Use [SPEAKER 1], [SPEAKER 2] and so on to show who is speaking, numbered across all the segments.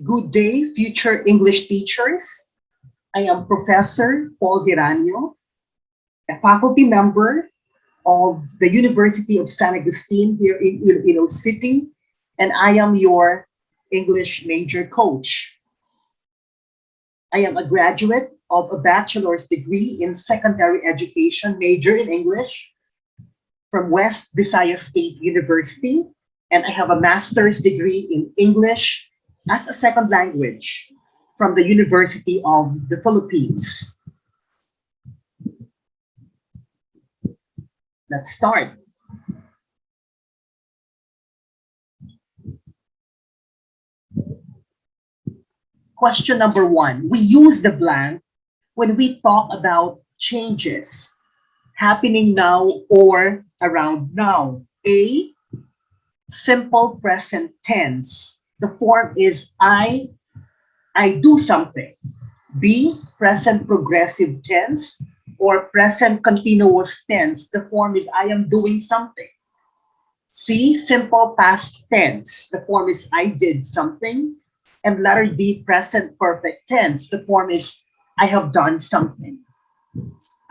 [SPEAKER 1] Good day, future English teachers. I am Professor Paul Hiranio, a faculty member of the University of San Agustin here in Iloilo City, and I am your English major coach. I am a graduate of a bachelor's degree in secondary education, major in English from West Visayas State University, and I have a master's degree in English as a second language from the University of the Philippines. Let's start. Question number one. We use the blank when we talk about changes happening now or around now. A, simple present tense. The form is I do something. B, present progressive tense or present continuous tense. The form is I am doing something. C, simple past tense. The form is I did something. And letter D, present perfect tense. The form is I have done something.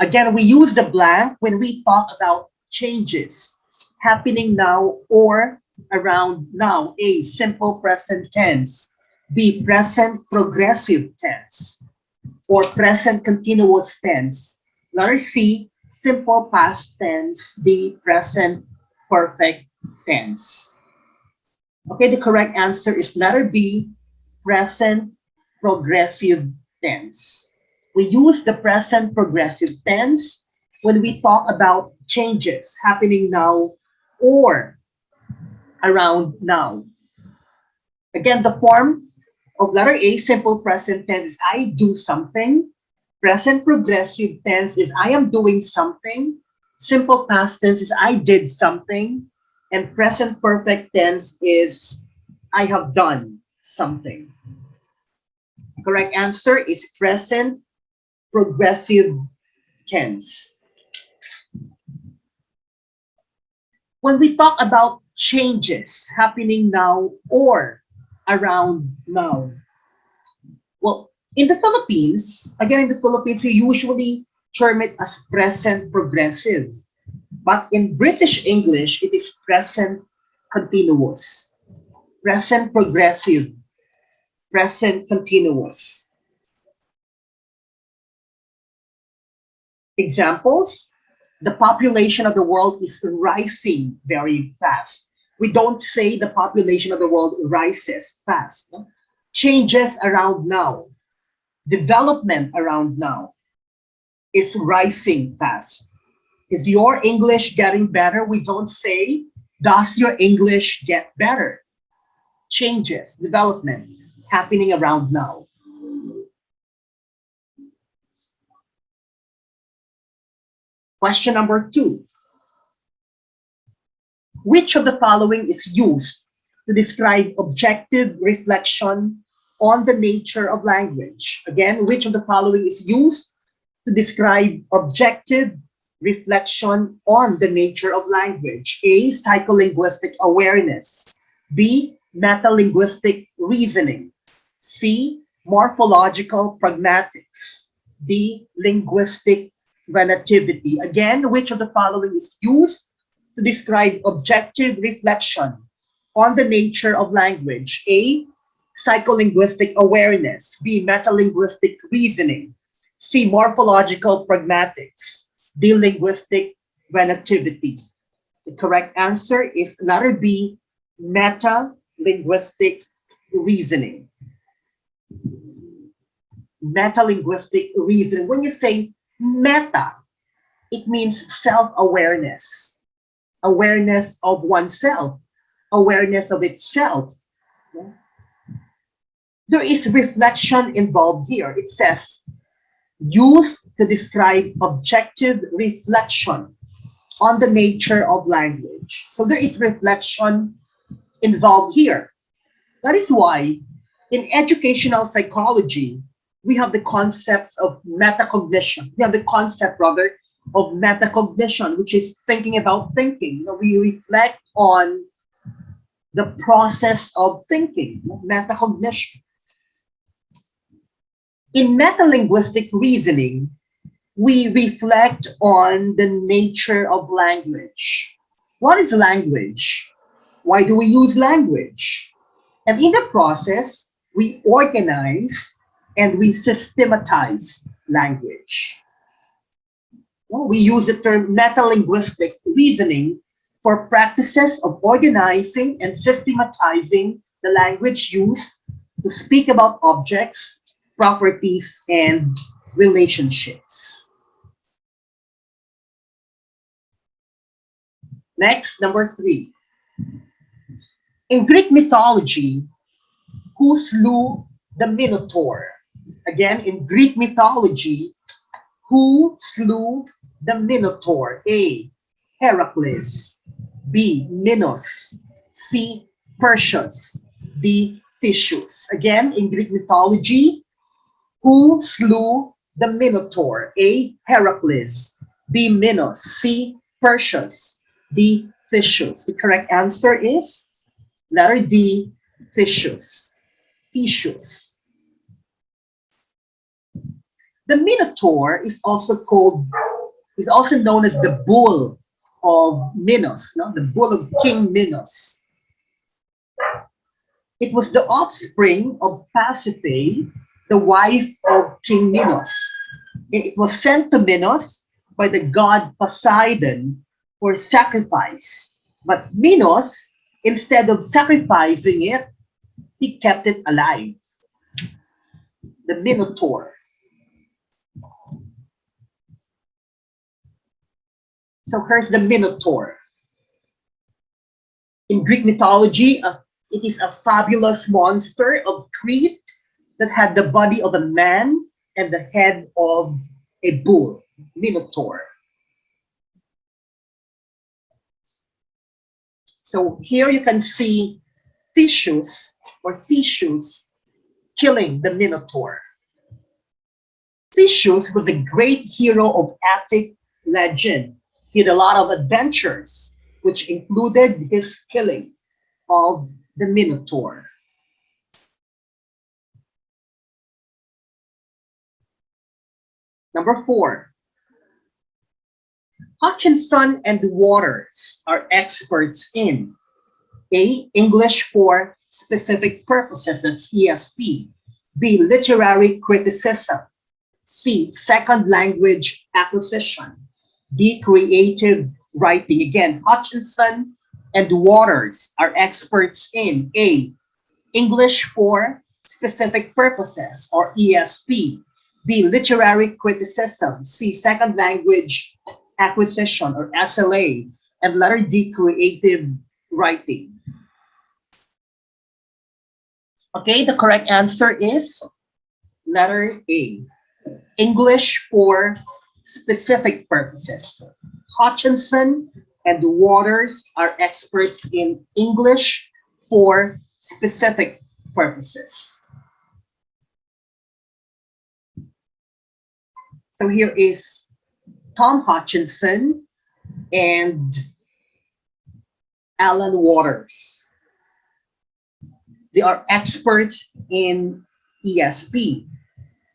[SPEAKER 1] Again, we use the blank when we talk about changes happening now or around now. A, simple present tense. B, present progressive tense or present continuous tense. Letter C, simple past tense. D, present perfect tense. Okay, the correct answer is letter B, present progressive tense. We use the present progressive tense when we talk about changes happening now or around now. Again, the form of letter A, simple present tense, is I do something. Present progressive tense is I am doing something. Simple past tense is I did something. And present perfect tense is I have done something. Correct answer is present progressive tense. When we talk about changes happening now or around now, well, in the Philippines, again, in the Philippines, we usually term it as present progressive. But in British English, it is present continuous, present progressive, present continuous. Examples, the population of the world is rising very fast. We don't say the population of the world rises fast. No? Changes around now, development around now is rising fast. Is your English getting better? We don't say, does your English get better? Changes, development happening around now. Question number two. Which of the following is used to describe objective reflection on the nature of language? Again, which of the following is used to describe objective reflection on the nature of language? A, psycholinguistic awareness. B, metalinguistic reasoning. C, morphological pragmatics. D, linguistic relativity. Again, which of the following is used to describe objective reflection on the nature of language? A, psycholinguistic awareness. B, metalinguistic reasoning. C, morphological pragmatics. D, linguistic relativity. The correct answer is letter B, meta-linguistic reasoning. Meta-linguistic reasoning. When you say meta, it means self-awareness, awareness of oneself, awareness of itself. There is reflection involved here. It says, used to describe objective reflection on the nature of language. So there is reflection involved here. That is why in educational psychology, we have the concepts of metacognition. We have the concept, rather, of metacognition, which is thinking about thinking. You know, we reflect on the process of thinking, metacognition. In metalinguistic reasoning, we reflect on the nature of language. What is language? Why do we use language? And in the process, we organize and we systematize language. Well, we use the term metalinguistic reasoning for practices of organizing and systematizing the language used to speak about objects, properties, and relationships. Next, number 3. In Greek mythology, who slew the Minotaur? Again, in Greek mythology, who slew the Minotaur? A. Heracles. B. Minos. C. Perseus. D. Theseus. Again, in Greek mythology, who slew the Minotaur? A. Heracles. B. Minos. C. Perseus. D. Theseus. The correct answer is letter D. Theseus. Theseus. The Minotaur is also known as the bull of Minos, no? The bull of King Minos. It was the offspring of Pasiphae, the wife of King Minos. It was sent to Minos by the god Poseidon for sacrifice. But Minos, instead of sacrificing it, he kept it alive. The Minotaur. So here's the Minotaur. In Greek mythology, it is a fabulous monster of Crete that had the body of a man and the head of a bull, Minotaur. So here you can see Theseus killing the Minotaur. Theseus was a great hero of Attic legend. He had a lot of adventures, which included his killing of the Minotaur. Number 4. Hutchinson and Waters are experts in A. English for specific purposes, that's ESP. B. Literary criticism. C. Second language acquisition. D. Creative writing. Again, Hutchinson and Waters are experts in A. English for specific purposes, or ESP. B. Literary criticism. C. Second language acquisition, or SLA. And letter D. Creative writing. Okay, the correct answer is letter A. English for specific purposes. Hutchinson and Waters are experts in English for specific purposes. So here is Tom Hutchinson and Alan Waters. They are experts in ESP.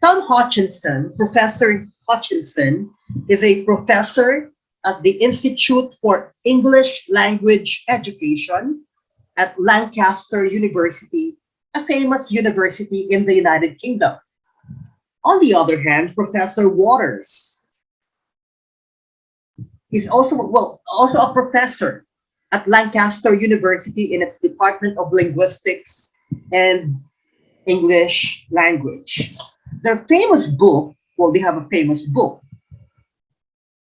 [SPEAKER 1] Tom Hutchinson, Professor Hutchinson, is a professor at the Institute for English Language Education at Lancaster University, a famous university in the United Kingdom. On the other hand, Professor Waters is also a professor at Lancaster University in its Department of Linguistics and English Language. Their famous book, they have a famous book,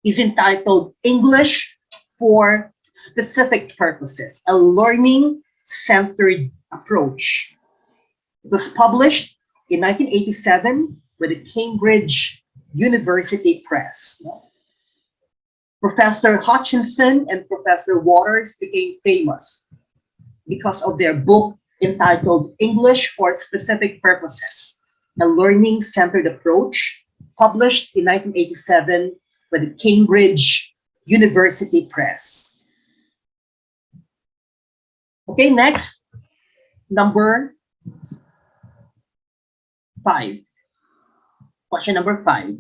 [SPEAKER 1] is entitled English for Specific Purposes, a learning-centered approach. It was published in 1987 by the Cambridge University Press. Professor Hutchinson and Professor Waters became famous because of their book entitled English for Specific Purposes, a learning-centered approach, published in 1987 by the Cambridge University Press. Okay, next, number 5. Question number 5.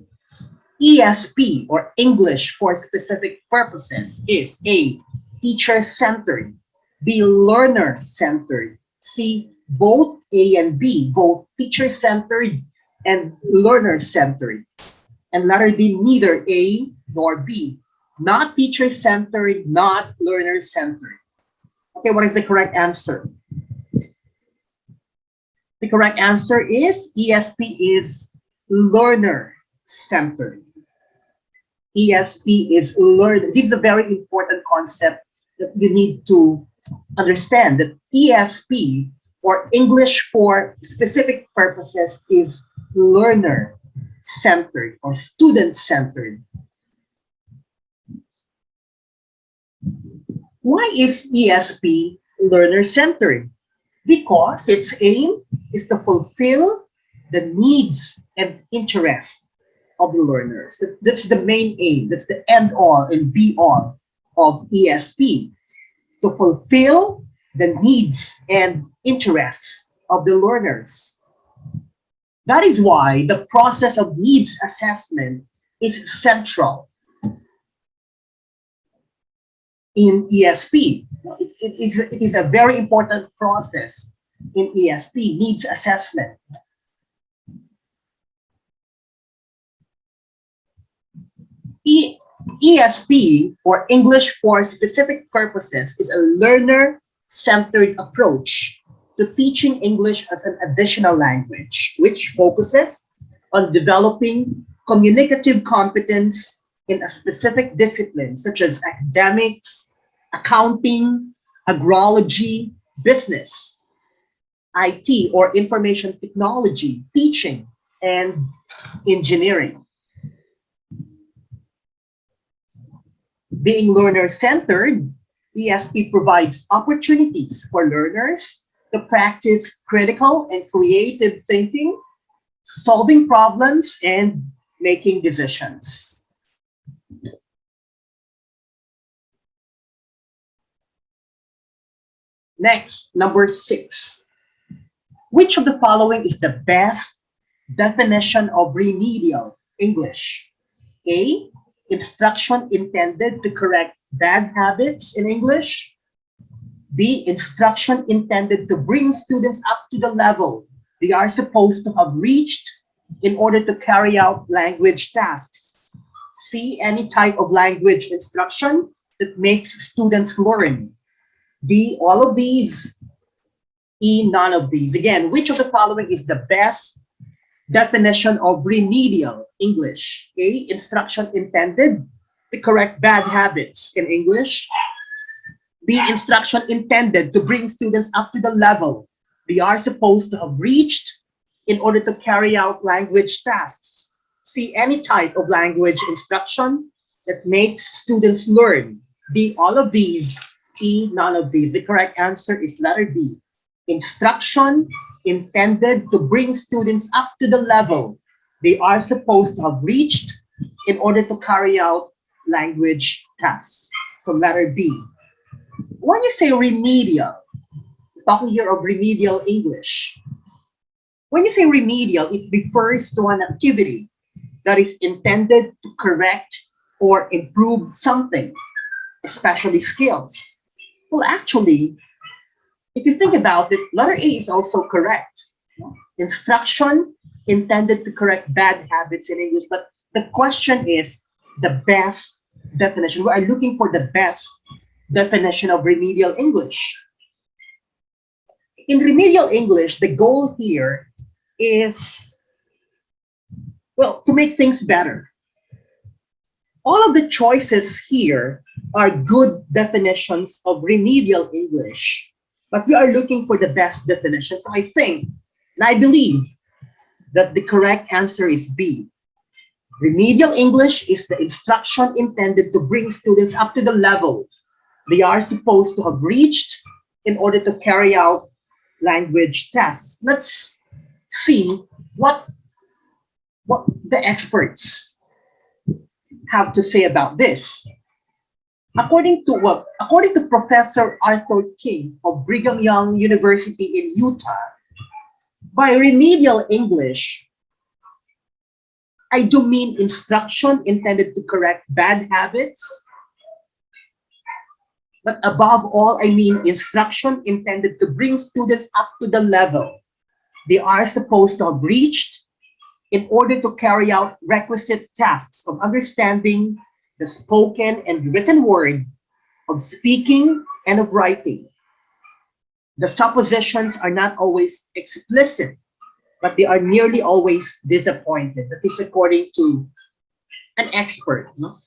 [SPEAKER 1] ESP, or English for specific purposes, is A, teacher-centered, B, learner-centered, C, both A and B, both teacher-centered and learner-centered, and letter D, neither A nor B, not teacher-centered, not learner-centered. Okay, what is the correct answer? The correct answer is ESP is learner-centered. ESP is learn. This is a very important concept that you need to understand, that ESP, or English for specific purposes, is learner centered or student centered. Why is ESP learner centered? Because its aim is to fulfill the needs and interests of the learners. That's the main aim. That's the end all and be all of ESP, to fulfill the needs and interests of the learners. That is why the process of needs assessment is central in ESP. It is a very important process in ESP, needs assessment. ESP, or English for specific purposes, is a learner-centered approach to teaching English as an additional language, which focuses on developing communicative competence in a specific discipline, such as academics, accounting, agrology, business, IT, or information technology, teaching, and engineering. Being learner-centered, ESP provides opportunities for learners to practice critical and creative thinking, solving problems, and making decisions. Next, number 6. Which of the following is the best definition of remedial English? A, instruction intended to correct bad habits in English. B, instruction intended to bring students up to the level they are supposed to have reached in order to carry out language tasks. C, any type of language instruction that makes students learn. D, all of these. E, none of these. Again, which of the following is the best definition of remedial English? A, instruction intended to correct bad habits in English. B, instruction intended to bring students up to the level they are supposed to have reached in order to carry out language tasks. C, any type of language instruction that makes students learn. D, all of these. E, none of these. The correct answer is letter B, instruction intended to bring students up to the level they are supposed to have reached in order to carry out language tasks. So letter B. When you say remedial, we're talking here of remedial English. When you say remedial, it refers to an activity that is intended to correct or improve something, especially skills. Well, actually, if you think about it, letter A is also correct. Instruction intended to correct bad habits in English, but the question is the best definition. We are looking for the best definition of remedial English. In remedial English, the goal here is, well, to make things better. All of the choices here are good definitions of remedial English, but we are looking for the best definition. So I think, and I believe, that the correct answer is B. Remedial English is the instruction intended to bring students up to the level they are supposed to have reached in order to carry out language tests. Let's see what the experts have to say about this. According to Professor Arthur King of Brigham Young University in Utah, by remedial English, I do mean instruction intended to correct bad habits, but above all, I mean instruction intended to bring students up to the level they are supposed to have reached in order to carry out requisite tasks of understanding the spoken and written word, of speaking and of writing. The suppositions are not always explicit, but they are nearly always disappointed. That is according to an expert, no?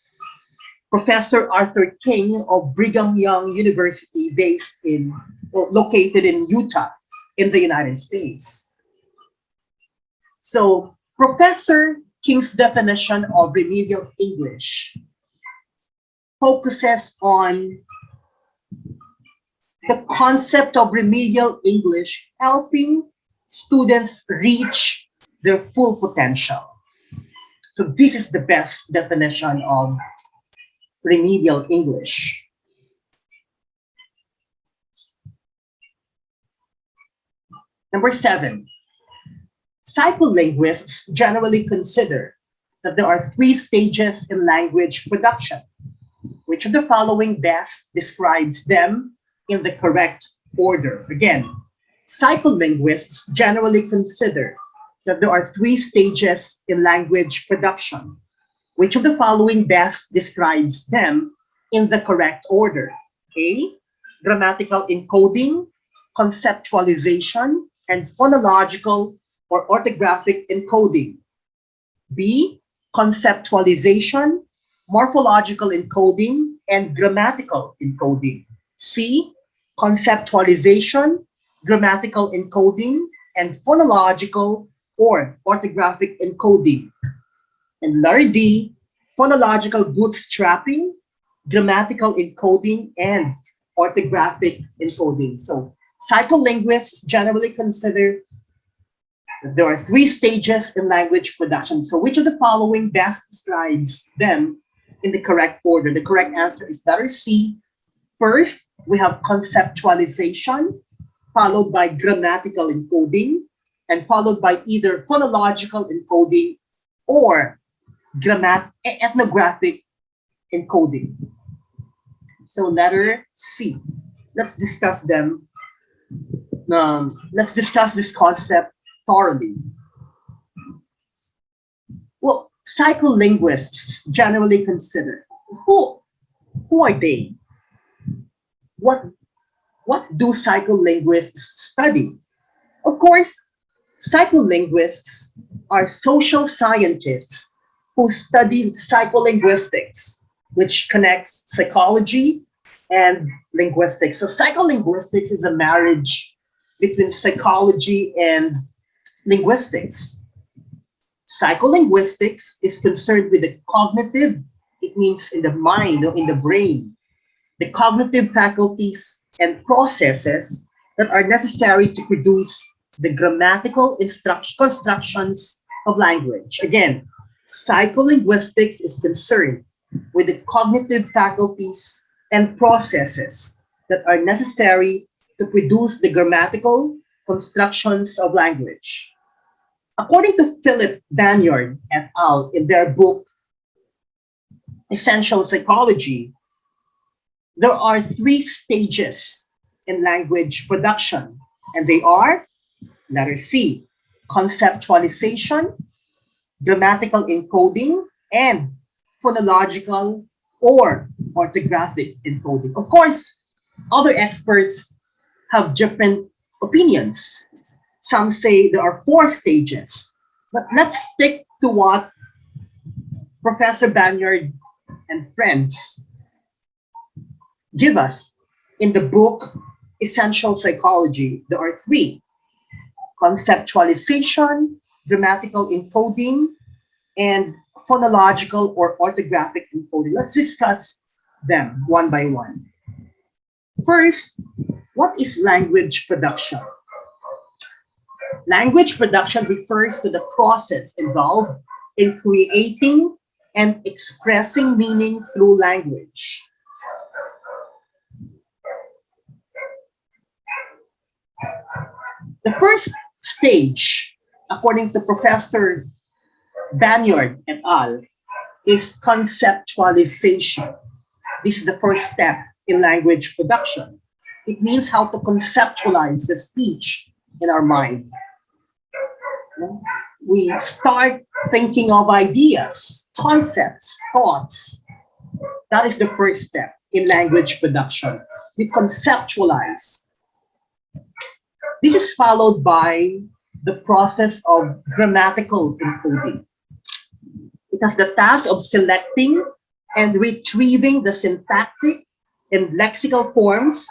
[SPEAKER 1] Professor Arthur King of Brigham Young University, based in, well, located in Utah, in the United States. So, Professor King's definition of remedial English focuses on the concept of remedial English helping students reach their full potential. So this is the best definition of remedial English. Number 7, psycholinguists generally consider that there are 3 stages in language production. Which of the following best describes them in the correct order? Again, psycholinguists generally consider that there are 3 stages in language production. Which of the following best describes them in the correct order? A, grammatical encoding, conceptualization, and phonological or orthographic encoding. B, conceptualization, morphological encoding, and grammatical encoding. C, conceptualization, grammatical encoding, and phonological or orthographic encoding. And letter D, phonological bootstrapping, grammatical encoding, and orthographic encoding. So psycholinguists generally consider that there are 3 stages in language production. So which of the following best describes them in the correct order? The correct answer is letter C. First, we have conceptualization, followed by grammatical encoding, and followed by either phonological encoding or ethnographic encoding. So letter C. Let's discuss them. Let's discuss this concept thoroughly. Well, psycholinguists generally consider who are they? What what do psycholinguists study? Of course, psycholinguists are social scientists who study psycholinguistics, which connects psychology and linguistics. So psycholinguistics is a marriage between psychology and linguistics. Psycholinguistics is concerned with the cognitive, it means in the mind or in the brain, the cognitive faculties and processes that are necessary to produce the grammatical constructions of language. Again, psycholinguistics is concerned with the cognitive faculties and processes that are necessary to produce the grammatical constructions of language. According to Philip Banyard et al. In their book, Essential Psychology, there are 3 stages in language production, and they are letter C, conceptualization, grammatical encoding, and phonological or orthographic encoding. Of course, other experts have different opinions. Some say there are 4 stages, but let's stick to what Professor Banyard and friends give us in the book Essential Psychology. There are 3: conceptualization, grammatical encoding, and phonological or orthographic encoding. Let's discuss them one by one. First, what is language production? Language production refers to the process involved in creating and expressing meaning through language. The first stage, according to Professor Banyard et al. Is conceptualization. This is the first step in language production. It means how to conceptualize the speech in our mind. We start thinking of ideas, concepts, thoughts. That is the first step in language production. We conceptualize. This is followed by the process of grammatical encoding. It has the task of selecting and retrieving the syntactic and lexical forms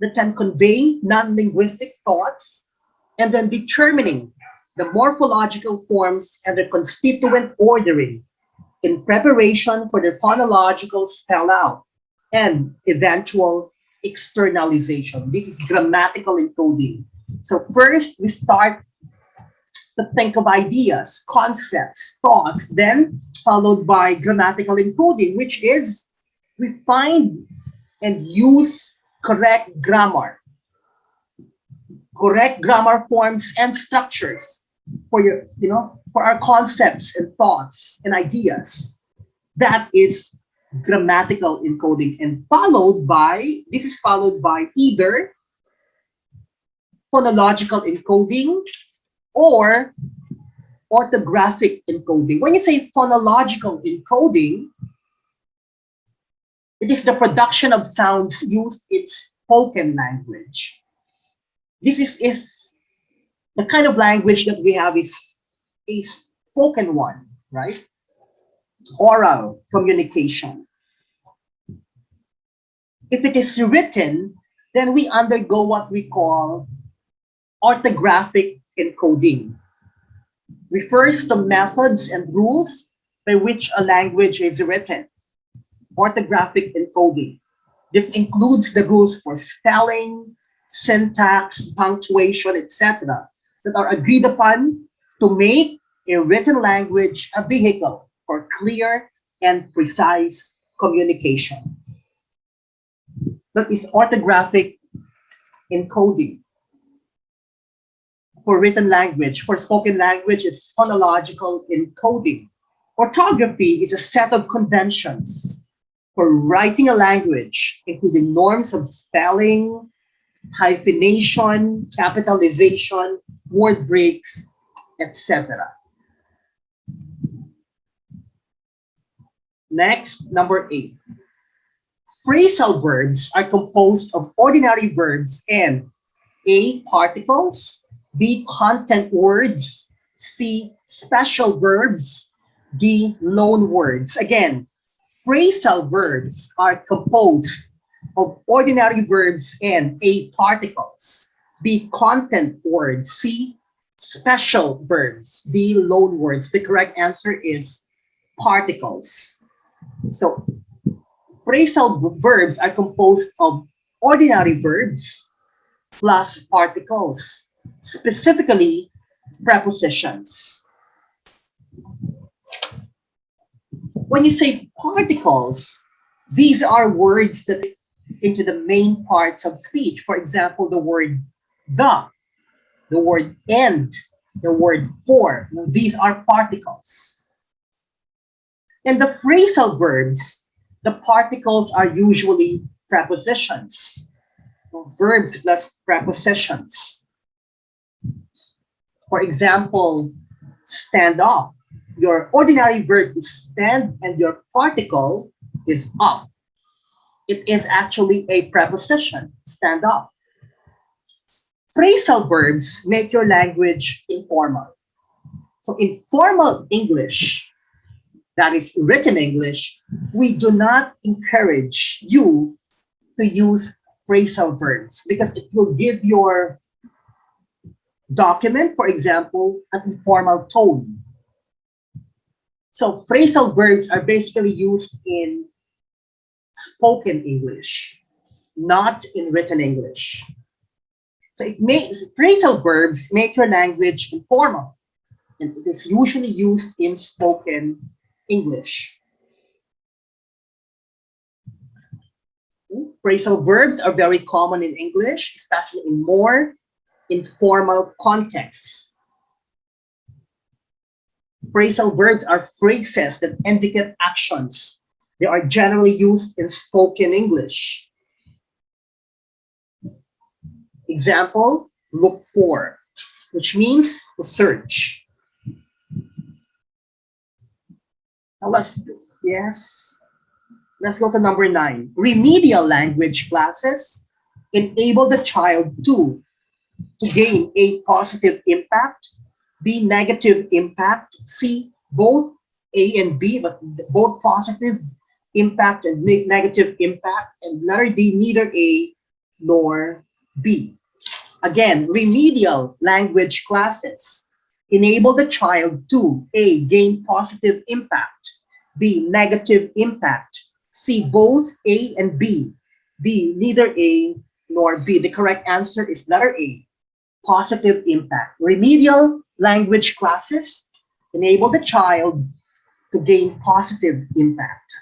[SPEAKER 1] that can convey non-linguistic thoughts, and then determining the morphological forms and their constituent ordering in preparation for their phonological spell out and eventual externalization. This is grammatical encoding. So first we start to think of ideas, concepts, thoughts, then followed by grammatical encoding, which is we find and use correct grammar forms and structures for for our concepts and thoughts and ideas. That is grammatical encoding, and this is followed by either phonological encoding or orthographic encoding. When you say phonological encoding, it is the production of sounds used in spoken language. This is if the kind of language that we have is a spoken one, right? Oral communication. If it is written, then we undergo what we call orthographic encoding. Refers to methods and rules by which a language is written. Orthographic encoding. This includes the rules for spelling, syntax, punctuation, etc., that are agreed upon to make a written language a vehicle for clear and precise communication. That is orthographic encoding. For written language, for spoken language, it's phonological encoding. Orthography is a set of conventions for writing a language, including norms of spelling, hyphenation, capitalization, word breaks, etc. Next, number 8. Phrasal verbs are composed of ordinary verbs and A, particles, B, content words, C, special verbs, D, loan words. Again, phrasal verbs are composed of ordinary verbs and A, particles, B, content words, C, special verbs, D, loan words. The correct answer is particles. So phrasal verbs are composed of ordinary verbs plus particles, specifically prepositions. When you say particles, these are words that into the main parts of speech. For example, the word the word and, the word for. These are particles. And the phrasal verbs, the particles are usually prepositions. Verbs plus prepositions. For example, stand up. Your ordinary verb is stand and your particle is up. It is actually a preposition, stand up. Phrasal verbs make your language informal. So in formal English, that is written English, we do not encourage you to use phrasal verbs because it will give your document, for example, an informal tone. So phrasal verbs are basically used in spoken English, not in written English. So phrasal verbs make your language informal, and it is usually used in spoken English. Phrasal verbs are very common in English, especially in more informal contexts. Phrasal verbs are phrases that indicate actions. They are generally used in spoken English. Example, look for, which means to search. Now yes, let's go to number 9. Remedial language classes enable the child to gain A, positive impact, B, negative impact, C, both A and B, but both positive impact and negative impact, and letter D, neither A nor B. Again, remedial language classes enable the child to A, gain positive impact, B, negative impact, C, both A and B, D, neither A nor B. The correct answer is letter A, positive impact. Remedial language classes enable the child to gain positive impact.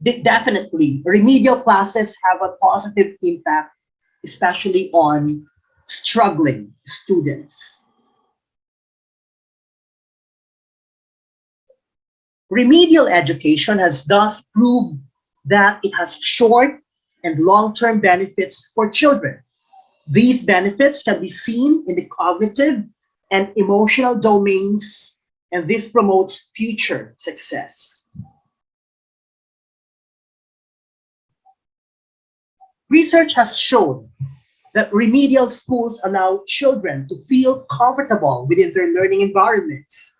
[SPEAKER 1] Definitely, remedial classes have a positive impact, especially on struggling students. Remedial education has thus proved that it has short and long-term benefits for children. These benefits can be seen in the cognitive and emotional domains, and this promotes future success. Research has shown that remedial schools allow children to feel comfortable within their learning environments.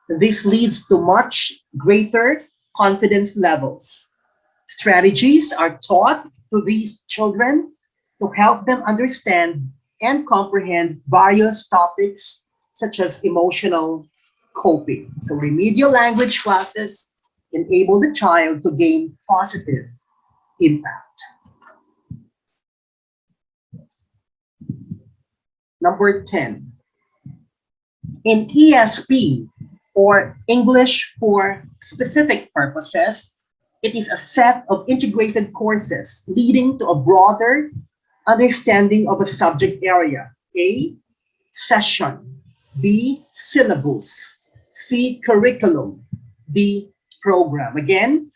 [SPEAKER 1] This leads to much greater confidence levels. Strategies are taught to these children to help them understand and comprehend various topics such as emotional coping. So remedial language classes enable the child to gain positive impact. Number 10. In ESP, or English for Specific Purposes, it is a set of integrated courses leading to a broader understanding of a subject area. A, session. B, syllabus. C, curriculum. D, program. Again,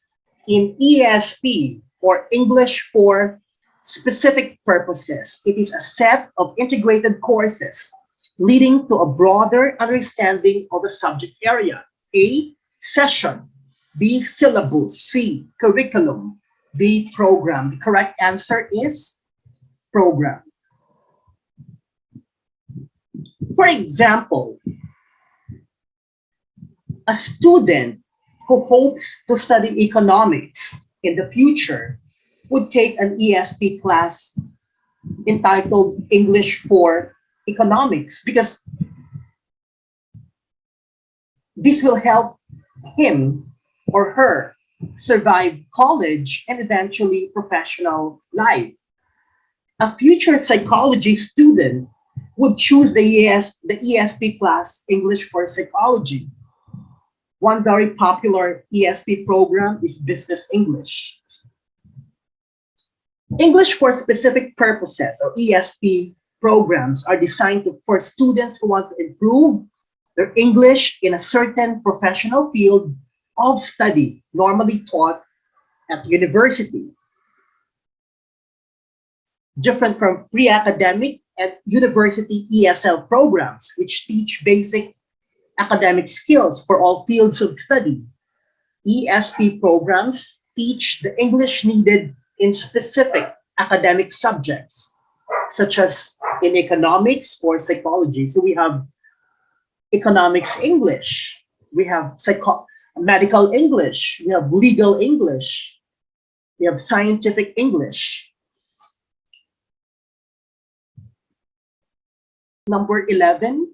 [SPEAKER 1] in ESP, or English for Specific Purposes, it is a set of integrated courses leading to a broader understanding of a subject area. A, session. B, syllabus. C, curriculum. D, program. The correct answer is program. For example, a student who hopes to study economics in the future would take an ESP class entitled English for Economics, because this will help him or her survive college and eventually professional life. A future psychology student would choose the ESP class English for Psychology. One very popular ESP program is Business English. English for Specific Purposes, or ESP programs, are designed for students who want to improve their English in a certain professional field of study normally taught at university. Different from pre-academic and university ESL programs, which teach basic academic skills for all fields of study. ESP programs teach the English needed in specific academic subjects, such as in economics or psychology. So we have economics English, we have medical English, we have legal English, we have scientific English. Number 11,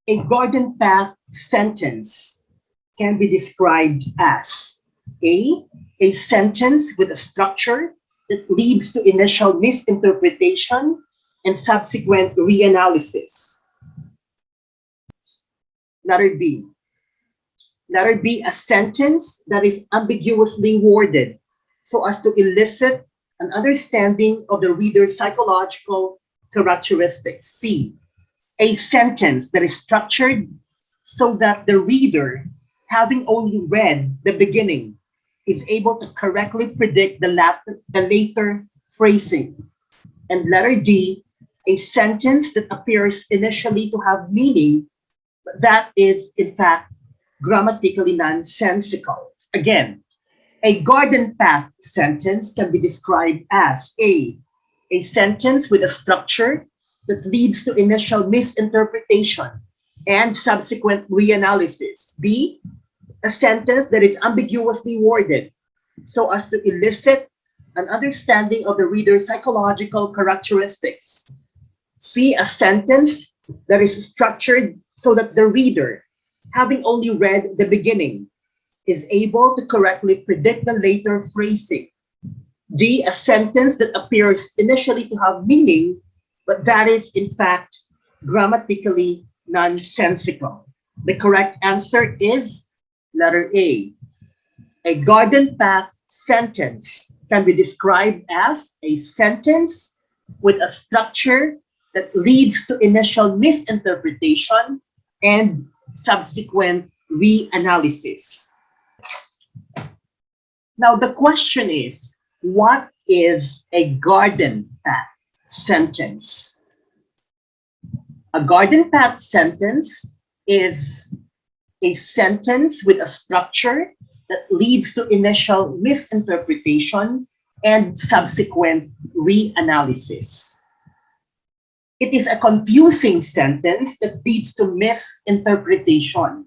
[SPEAKER 1] a garden path sentence can be described as a sentence with a structure that leads to initial misinterpretation and subsequent reanalysis. Letter B. Letter B, a sentence that is ambiguously worded so as to elicit an understanding of the reader's psychological characteristics. C, a sentence that is structured so that the reader, having only read the beginning, is able to correctly predict the later phrasing. And letter D, a sentence that appears initially to have meaning, but that is, in fact, grammatically nonsensical. Again, a garden path sentence can be described as a sentence with a structure that leads to initial misinterpretation and subsequent reanalysis. B, a sentence that is ambiguously worded so as to elicit an understanding of the reader's psychological characteristics. C, a sentence that is structured so that the reader, having only read the beginning, is able to correctly predict the later phrasing. D, a sentence that appears initially to have meaning, but that is in fact grammatically nonsensical. The correct answer is letter A. A garden path sentence can be described as a sentence with a structure that leads to initial misinterpretation and subsequent reanalysis. Now, the question is, what is a garden path sentence? A garden path sentence is a sentence with a structure that leads to initial misinterpretation and subsequent reanalysis. It is a confusing sentence that leads to misinterpretation,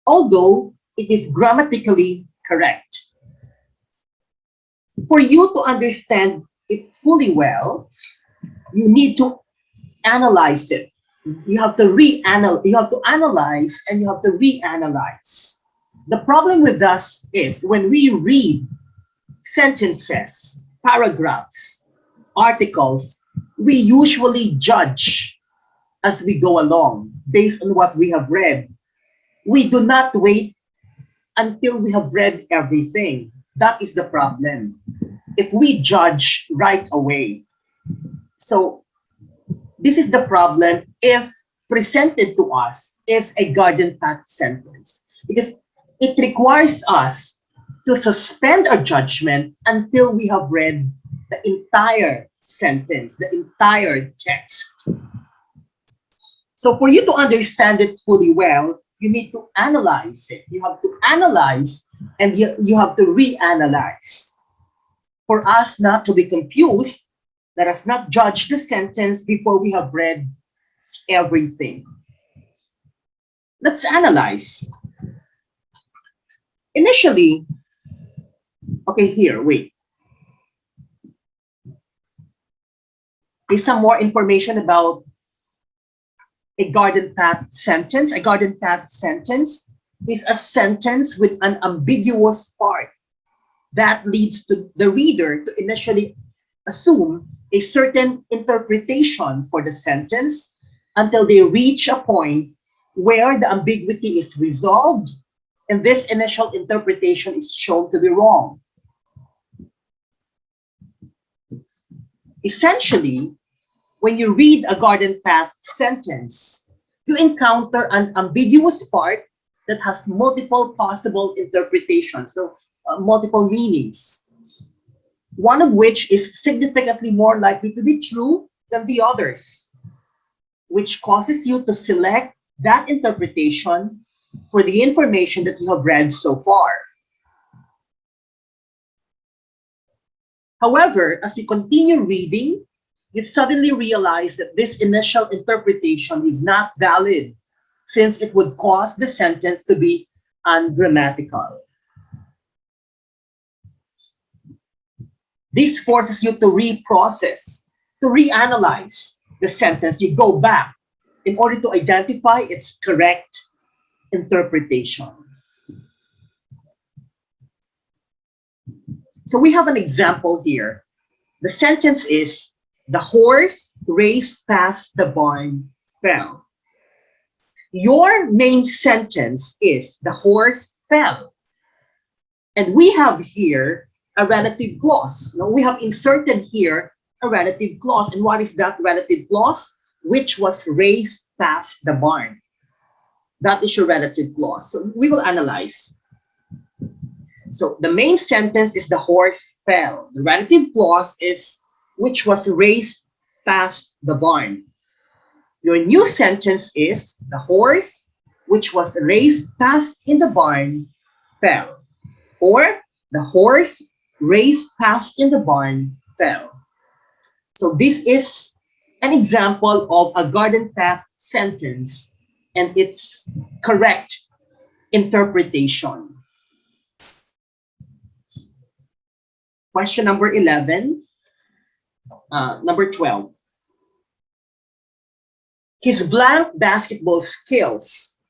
[SPEAKER 1] although it is grammatically correct. For you to understand it fully well, you need to analyze it. You have to analyze and you have to reanalyze. The problem with us is when we read sentences, paragraphs, articles, we usually judge as we go along based on what we have read. We do not wait until we have read everything. That is the problem. If we judge right away. So this is the problem if presented to us as a garden path sentence, because it requires us to suspend our judgment until we have read the entire sentence, the entire text. So for you to understand it fully well, you need to analyze it. You have to analyze and you have to reanalyze. For us not to be confused, let us not judge the sentence before we have read everything. Let's analyze. Initially, okay, here, wait. There's some more information about a garden path sentence. A garden path sentence is a sentence with an ambiguous part that leads to the reader to initially assume a certain interpretation for the sentence until they reach a point where the ambiguity is resolved and this initial interpretation is shown to be wrong. Essentially, when you read a garden path sentence, you encounter an ambiguous part that has multiple possible interpretations, so multiple meanings, one of which is significantly more likely to be true than the others, which causes you to select that interpretation for the information that you have read so far. However, as you continue reading, you suddenly realize that this initial interpretation is not valid, since it would cause the sentence to be ungrammatical. This forces you to reprocess, to reanalyze the sentence. You go back in order to identify its correct interpretation. So we have an example here. The sentence is, the horse raced past the barn, fell. Your main sentence is, the horse fell. And we have here a relative clause. Now we have inserted here a relative clause. And what is that relative clause? Which was raised past the barn. That is your relative clause. So we will analyze. So the main sentence is the horse fell. The relative clause is which was raised past the barn. Your new sentence is the horse which was raised past in the barn fell. Or the horse raised past in the barn fell. So this is an example of a garden path sentence and its correct interpretation. Question number 11, number 12. His blank basketball skills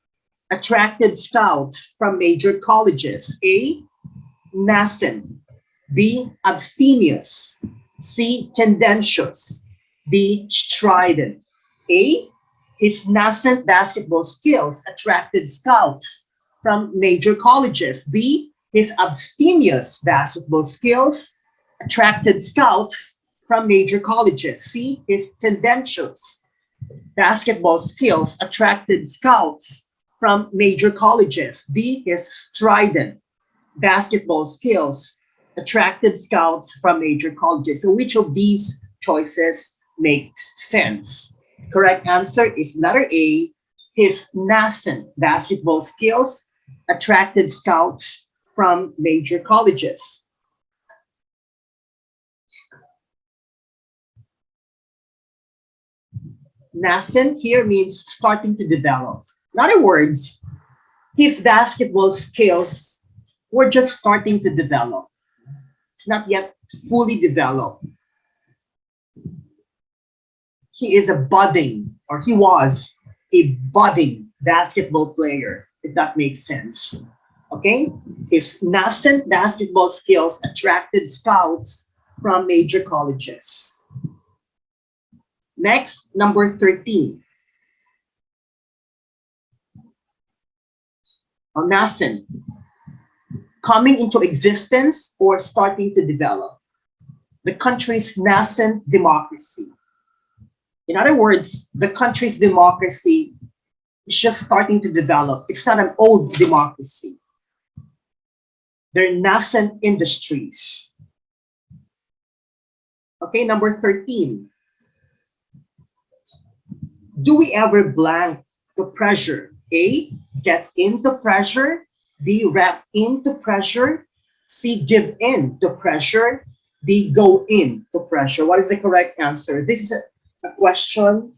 [SPEAKER 1] attracted scouts from major colleges. A, nascent. B, abstemious. C, tendentious. D, strident. A, his nascent basketball skills attracted scouts from major colleges. B, his abstemious basketball skills attracted scouts from major colleges. C, his tendentious basketball skills attracted scouts from major colleges. D, his strident basketball skills attracted scouts from major colleges. So which of these choices makes sense? Correct answer is letter A. His nascent basketball skills attracted scouts from major colleges. Nascent here means starting to develop. In other words, his basketball skills were just starting to develop. It's not yet fully developed. He is a budding, or he was a budding basketball player, if that makes sense. Okay? His nascent basketball skills attracted scouts from major colleges. Next, number 13. Nascent, coming into existence or starting to develop. The country's nascent democracy. In other words, the country's democracy is just starting to develop. It's not an old democracy. They're nascent industries. Okay, number 13. Do we ever blank the pressure? A, get into pressure. B, wrap into pressure. C, give in to pressure. D, go in to pressure. What is the correct answer? This is a question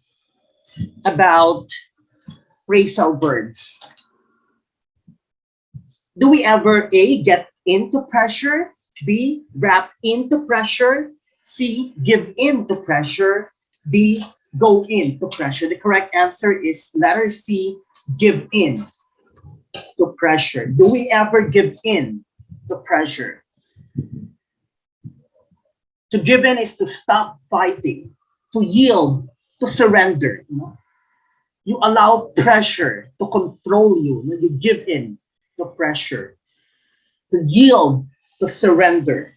[SPEAKER 1] about phrasal verbs. Do we ever A, get into pressure? B, wrap into pressure? C, give in to pressure? D, go into pressure? The correct answer is letter C, give in to pressure. Do we ever give in to pressure? To give in is to stop fighting, to yield, to surrender. You allow pressure to control you. You give in to pressure. To yield, to surrender.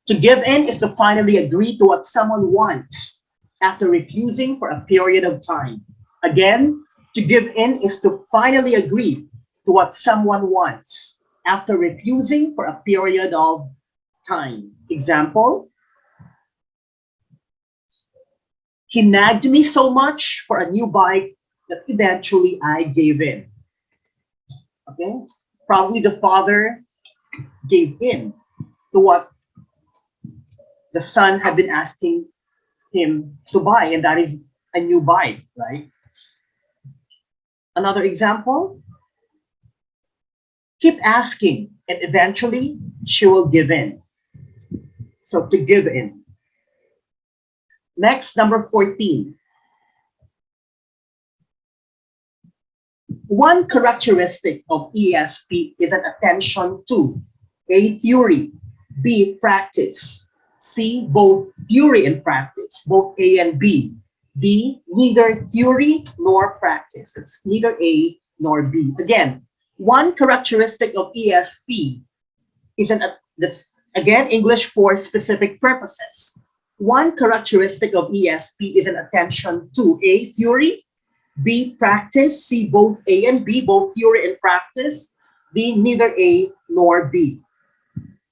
[SPEAKER 1] To give in is to finally agree to what someone wants after refusing for a period of time. Again, to give in is to finally agree to what someone wants after refusing for a period of time. Example, he nagged me so much for a new bike that eventually I gave in. Okay? Probably the father gave in to what the son had been asking him to buy, and that is a new bike, right? Another example, keep asking and eventually she will give in. So to give in. Next, number 14. One characteristic of ESP is an attention to A, theory, B, practice, C, both theory and practice, both A and B. D, neither theory nor practice. It's neither A nor B. Again, One characteristic of ESP is that's again English for specific purposes. One characteristic of ESP is an attention to A, theory, B, practice, C, both A and B, both theory and practice, D, neither A nor B.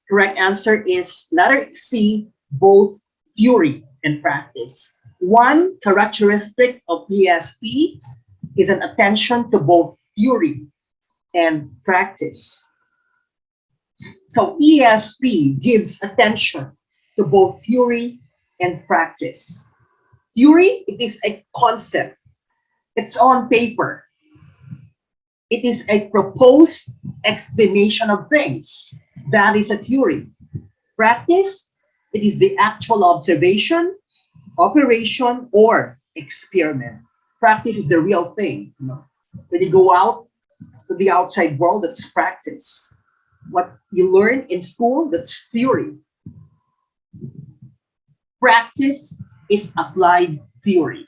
[SPEAKER 1] Correct answer is letter C, both theory and practice. One characteristic of ESP is an attention to both theory and practice. So ESP gives attention to both theory and practice. Theory, it is a concept. It's on paper. It is a proposed explanation of things. That is a theory. Practice, it is the actual observation, operation, or experiment. Practice is the real thing. When you go out to the outside world, that's practice. What you learn in school, that's theory. Practice is applied theory.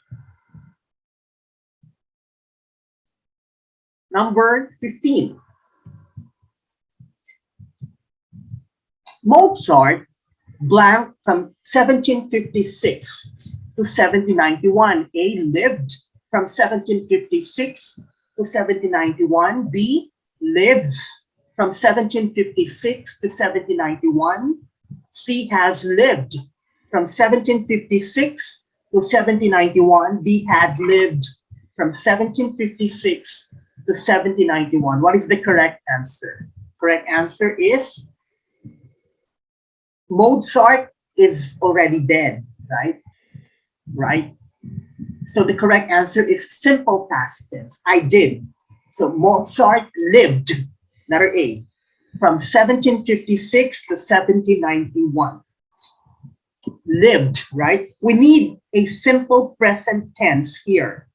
[SPEAKER 1] Number 15. Mozart, blank, from 1756 to 1791. A, lived from 1756 to 1791. B, lives from 1756 to 1791. C, has lived from 1756 to 1791. D, had lived from 1756 to 1791. What is the correct answer? Correct answer is Mozart is already dead, right? Right? So the correct answer is simple past tense. I did. So Mozart lived, letter A, from 1756 to 1791. Lived, right? We need a simple present tense here.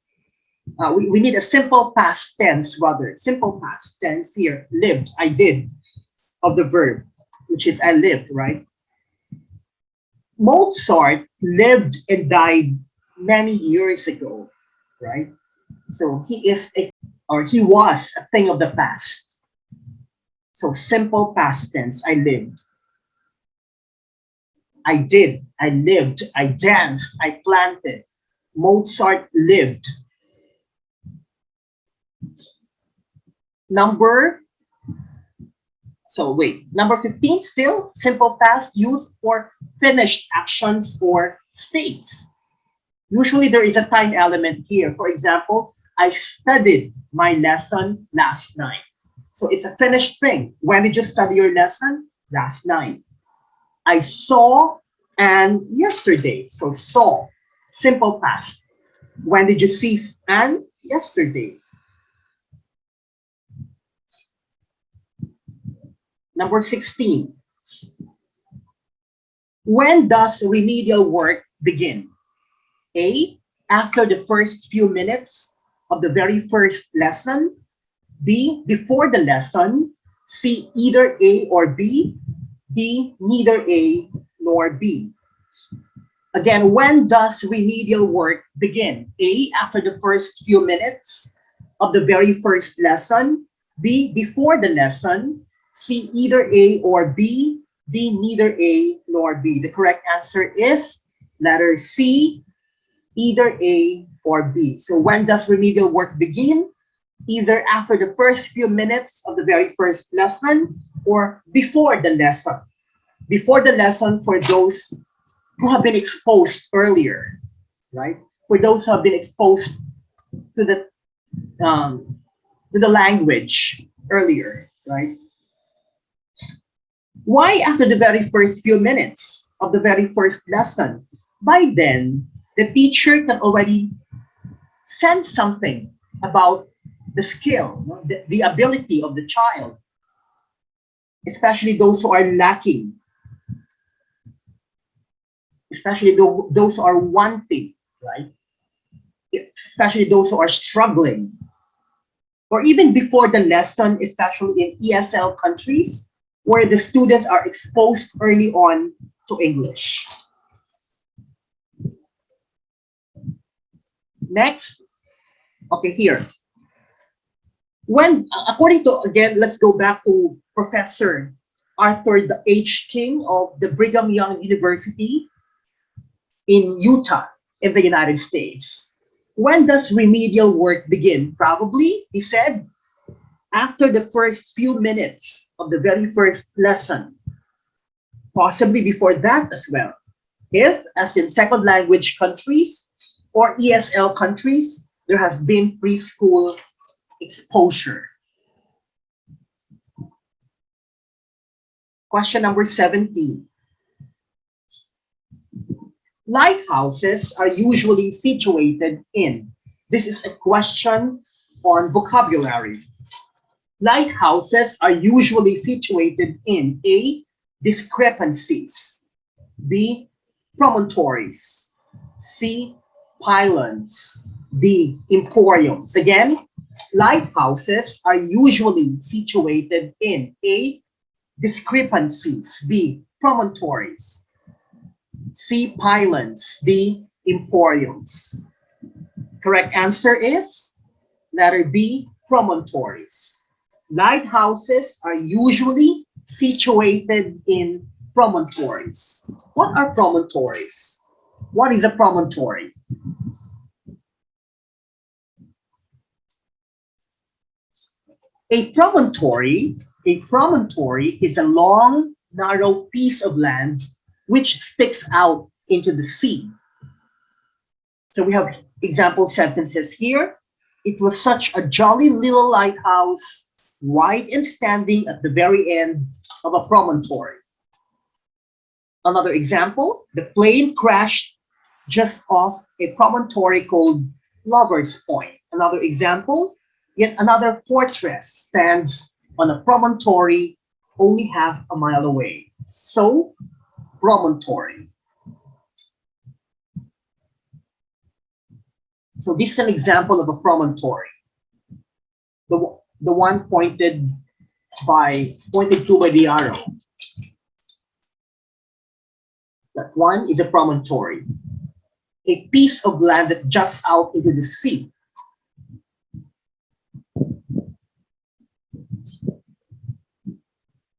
[SPEAKER 1] We need a simple past tense rather. Simple past tense here. Lived, I did, of the verb, which is I lived, right? Mozart lived and died many years ago, right? So he is he was a thing of the past. So simple past tense, I lived. I did, I lived, I danced, I planted. Mozart lived. Number 15 still, simple past used for finished actions or states. Usually there is a time element here. For example, I studied my lesson last night. So it's a finished thing. When did you study your lesson? Last night. I saw and yesterday. So saw, simple past. When did you see and yesterday? Number 16. When does remedial work begin? A, after the first few minutes of the very first lesson. B, before the lesson. C, either A or B. D, neither A nor B. Again, when does remedial work begin? A, after the first few minutes of the very first lesson. B, before the lesson. C, either A or B. D, neither A nor B. The correct answer is letter C, either A or B. So when does remedial work begin? Either after the first few minutes of the very first lesson or before the lesson. Before the lesson for those who have been exposed earlier, right? For those who have been exposed to the language earlier, right? Why after the very first few minutes of the very first lesson? By then, the teacher can already sense something about the skill, the ability of the child, especially those who are lacking, especially those who are wanting, right? Especially those who are struggling. Or even before the lesson, especially in ESL countries, where the students are exposed early on to English. Next, okay, here. When, according to, again, let's go back to Professor Arthur H. King of the Brigham Young University in Utah, in the United States. When does remedial work begin? Probably, he said, after the first few minutes of the very first lesson, possibly before that as well. If, as in second language countries or ESL countries, there has been preschool exposure. Question number 17. Lighthouses are usually situated in. This is a question on vocabulary. Lighthouses are usually situated in A, discrepancies, B, promontories, C, pylons, D, emporiums. Again, lighthouses are usually situated in A, discrepancies, B, promontories, C, pylons, D, emporiums. Correct answer is letter B, promontories. Lighthouses are usually situated in promontories. What are promontories? What is a promontory? A promontory is a long, narrow piece of land which sticks out into the sea. So we have example sentences here. It was such a jolly little lighthouse, white and standing at the very end of a promontory. Another example, the plane crashed just off a promontory called Lover's Point. Another example, yet another fortress stands on a promontory only half a mile away. So, promontory. So this is an example of a promontory. The one pointed to by the arrow. That one is a promontory. A piece of land that juts out into the sea.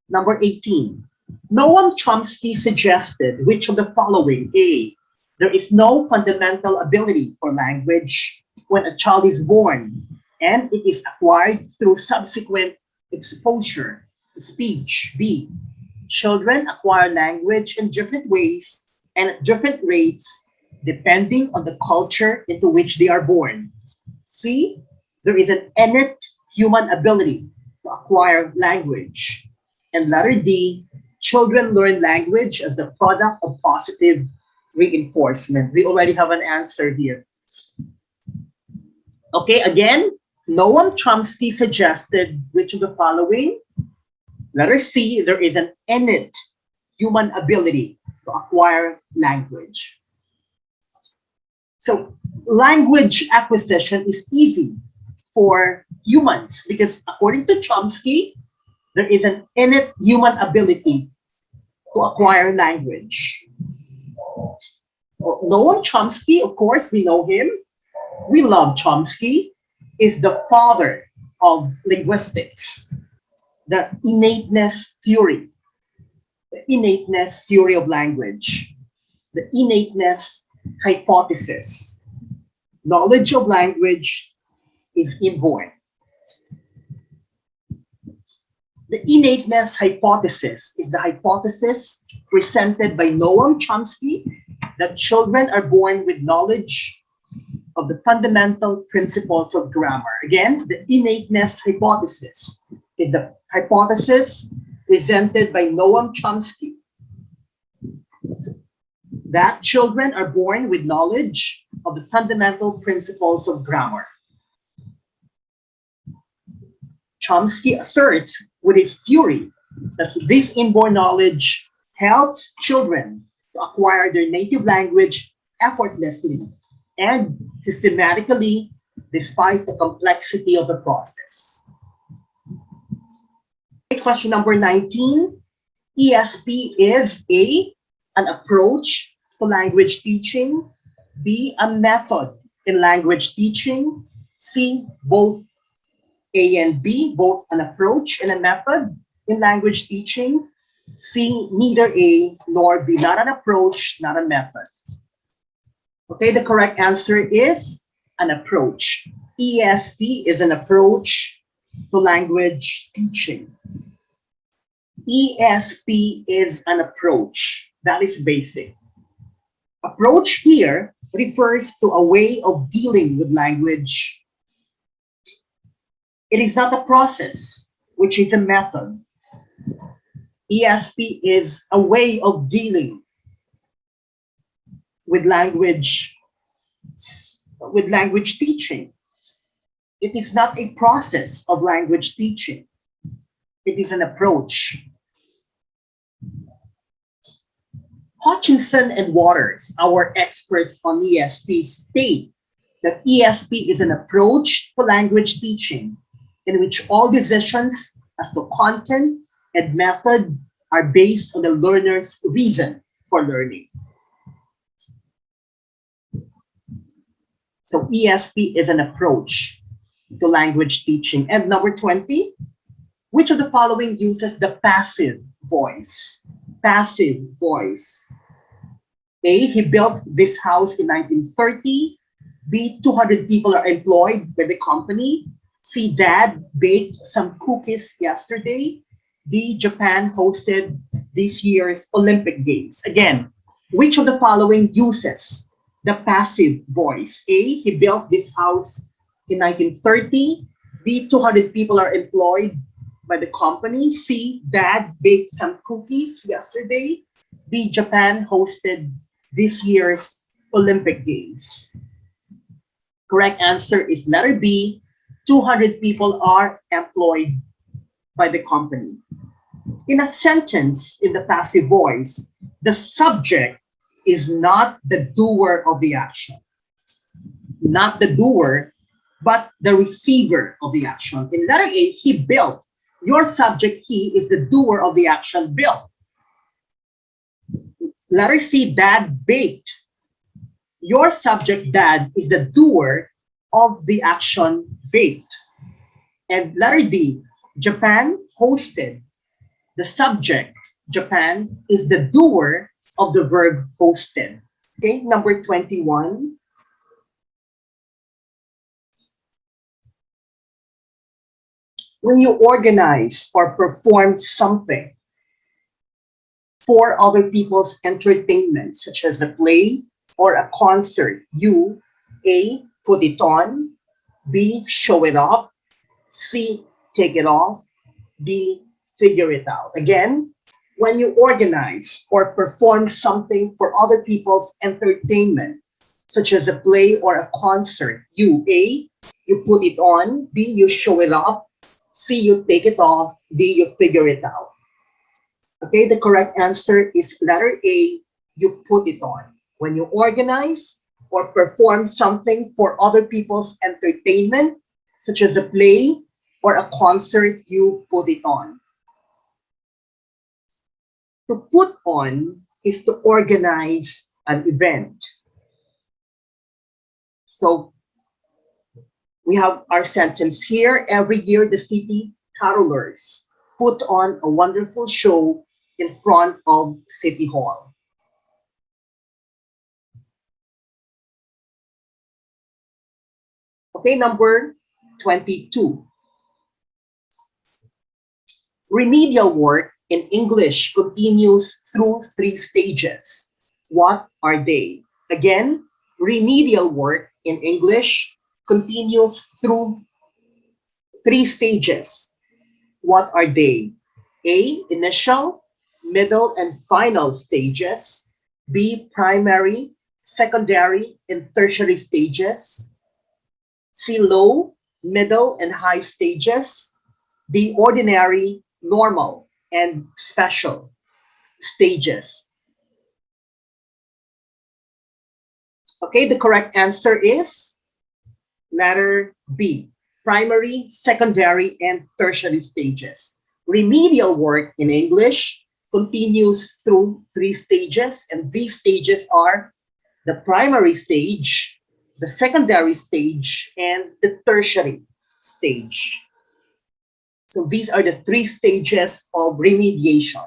[SPEAKER 1] Number 18. Noam Chomsky suggested which of the following? A, there is no fundamental ability for language when a child is born, and it is acquired through subsequent exposure to speech. B, children acquire language in different ways and at different rates depending on the culture into which they are born. C, there is an innate human ability to acquire language. And letter D, children learn language as a product of positive reinforcement. We already have an answer here. Okay, again, Noam Chomsky suggested which of the following? Letter C, there is an innate human ability to acquire language. So language acquisition is easy for humans because according to Chomsky, there is an innate human ability to acquire language. Noam Chomsky, of course, we know him. We love Chomsky, is the father of linguistics, the innateness theory of language, the innateness hypothesis. Knowledge of language is inborn. The innateness hypothesis is the hypothesis presented by Noam Chomsky that children are born with knowledge of the fundamental principles of grammar. Again, the innateness hypothesis is the hypothesis presented by Noam Chomsky that children are born with knowledge of the fundamental principles of grammar. Chomsky asserts with his theory that this inborn knowledge helps children to acquire their native language effortlessly and systematically despite the complexity of the process. Question number 19. ESP is A, an approach to language teaching, B, a method in language teaching, C, both A and B, both an approach and a method in language teaching. C, neither A nor B, not an approach, not a method. Okay, the correct answer is an approach. ESP is an approach to language teaching. ESP is an approach. That is basic. Approach here refers to a way of dealing with language. It is not a process, which is a method. ESP is a way of dealing with language teaching. It is not a process of language teaching. It is an approach. Hutchinson and Waters, our experts on ESP, state that ESP is an approach to language teaching in which all decisions as to content and method are based on the learner's reason for learning. So ESP is an approach to language teaching. And number 20, which of the following uses the passive voice? Passive voice. A, he built this house in 1930. B, 200 people are employed by the company. C, dad baked some cookies yesterday. D, Japan hosted this year's Olympic Games. Again, which of the following uses the passive voice? A, he built this house in 1930. B, 200 people are employed by the company. C, dad baked some cookies yesterday. D, Japan hosted this year's Olympic Games. Correct answer is letter B, 200 people are employed by the company. In a sentence in the passive voice, the subject is not the doer of the action. Not the doer, but the receiver of the action. In letter A, he built. Your subject, he, is the doer of the action built. Letter C, dad baked. Your subject, dad, is the doer of the action baked. And letter D, Japan hosted. The subject, Japan, is the doer of the verb hosted. Okay, number 21. When you organize or perform something for other people's entertainment, such as a play or a concert, you, A, put it on, B, show it off, C, take it off, D, figure it out. Again, when you organize or perform something for other people's entertainment, such as a play or a concert, you, A, you put it on, B, you show it off, C, you take it off, D, you figure it out. Okay, the correct answer is letter A, you put it on. When you organize or perform something for other people's entertainment, such as a play or a concert, you put it on. To put on is to organize an event. So we have our sentence here. Every year, the city carolers put on a wonderful show in front of City Hall. Okay, number 22. Remedial work in English continues through 3 stages. What are they? Again, remedial work in English continues through 3 stages. What are they? A, initial, middle, and final stages. B, primary, secondary, and tertiary stages. C, low, middle, and high stages. D, ordinary, normal, and special stages. Okay, the correct answer is letter B, primary, secondary, and tertiary stages. Remedial work in English continues through 3 stages, and these stages are the primary stage, the secondary stage, and the tertiary stage. So these are the three stages of remediation.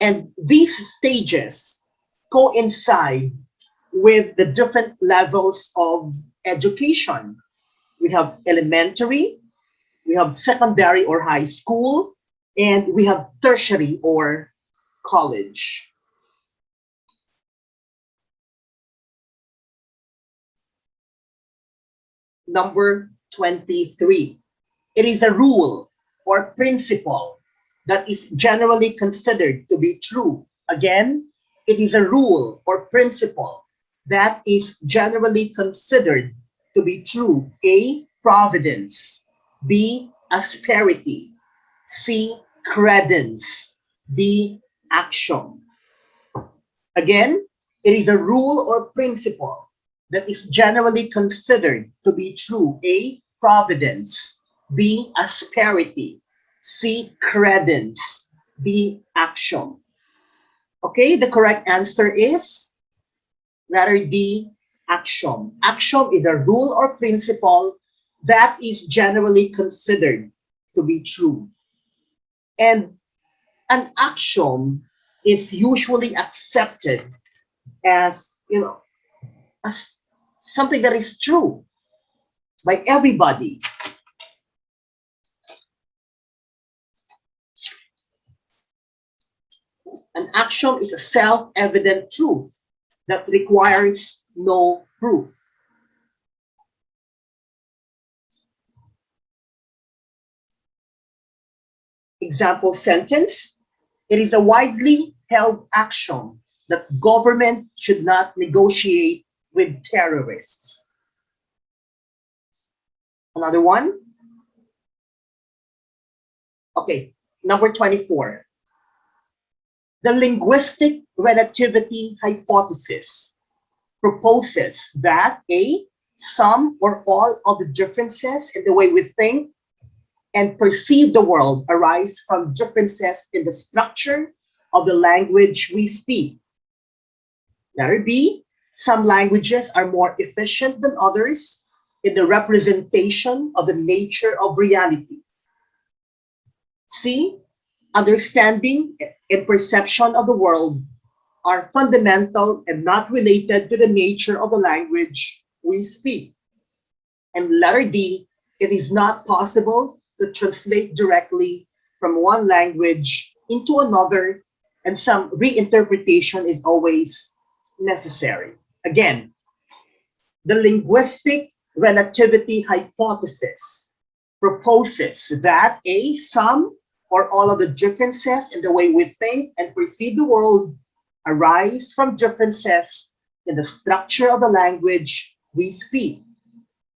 [SPEAKER 1] And these stages coincide with the different levels of education. We have elementary, we have secondary or high school, and we have tertiary or college. Number 23. It is a rule or principle that is generally considered to be true. Again, it is a rule or principle that is generally considered to be true. A, providence. B, asperity. C, credence. D, action. Again, it is a rule or principle that is generally considered to be true. A, providence. B, asperity. C, credence. D, action. Okay, the correct answer is letter D, action. Action is a rule or principle that is generally considered to be true. And an action is usually accepted as, as something that is true by everybody. An action is a self-evident truth that requires no proof. Example sentence: it is a widely held action that government should not negotiate with terrorists. Another one. Okay, number 24. The linguistic relativity hypothesis proposes that A, some or all of the differences in the way we think and perceive the world arise from differences in the structure of the language we speak. Letter B, some languages are more efficient than others in the representation of the nature of reality. C, understanding and perception of the world are fundamental and not related to the nature of the language we speak. And letter D, it is not possible to translate directly from one language into another, and some reinterpretation is always necessary. Again, the linguistic relativity hypothesis proposes that A, some or all of the differences in the way we think and perceive the world arise from differences in the structure of the language we speak.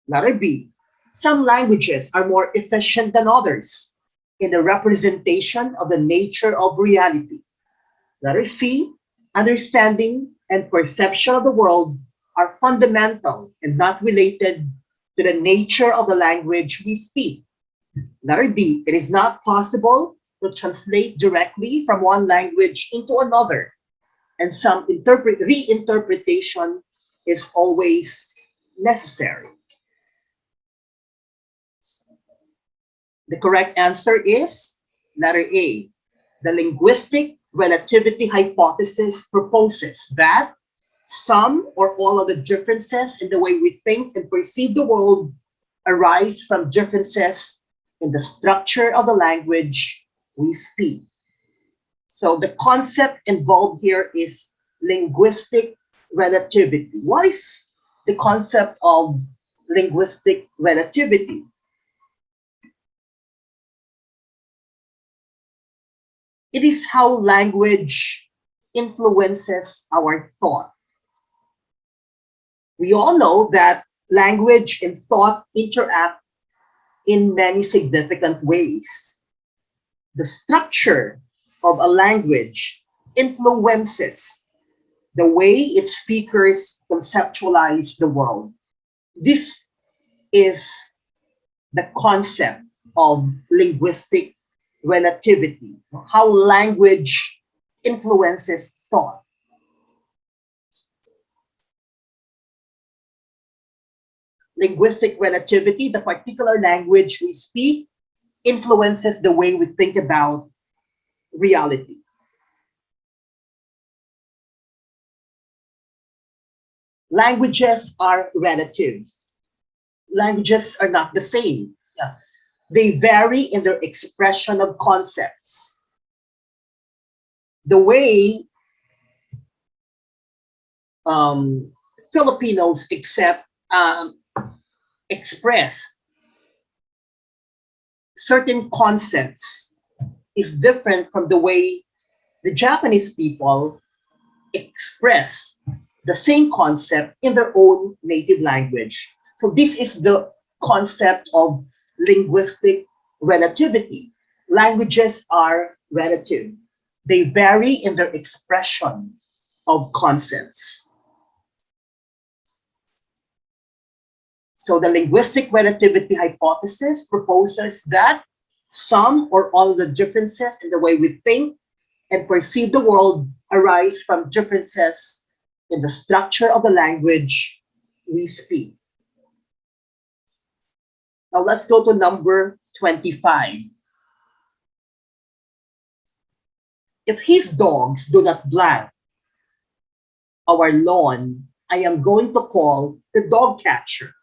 [SPEAKER 1] Letter B, some languages are more efficient than others in the representation of the nature of reality. Letter C, understanding and perception of the world are fundamental and not related to the nature of the language we speak. Letter D, it is not possible to translate directly from one language into another, and some reinterpretation is always necessary. The correct answer is letter A. The linguistic relativity hypothesis proposes that some or all of the differences in the way we think and perceive the world arise from differences in the structure of the language we speak. So the concept involved here is linguistic relativity. What is the concept of linguistic relativity? It is how language influences our thought. We all know that language and thought interact in many significant ways. The structure of a language influences the way its speakers conceptualize the world. This is the concept of linguistic relativity, how language influences thought. Linguistic relativity, the particular language we speak influences the way we think about reality. Languages are relative. Languages are not the same. Yeah. They vary in their expression of concepts. The way um, Filipinos express certain concepts is different from the way the Japanese people express the same concept in their own native language. So this is the concept of linguistic relativity. Languages are relative. They vary in their expression of concepts. So the linguistic relativity hypothesis proposes that some or all of the differences in the way we think and perceive the world arise from differences in the structure of the language we speak. Now let's go to number 25. If his dogs do not blank our lawn, I am going to call the dog catcher.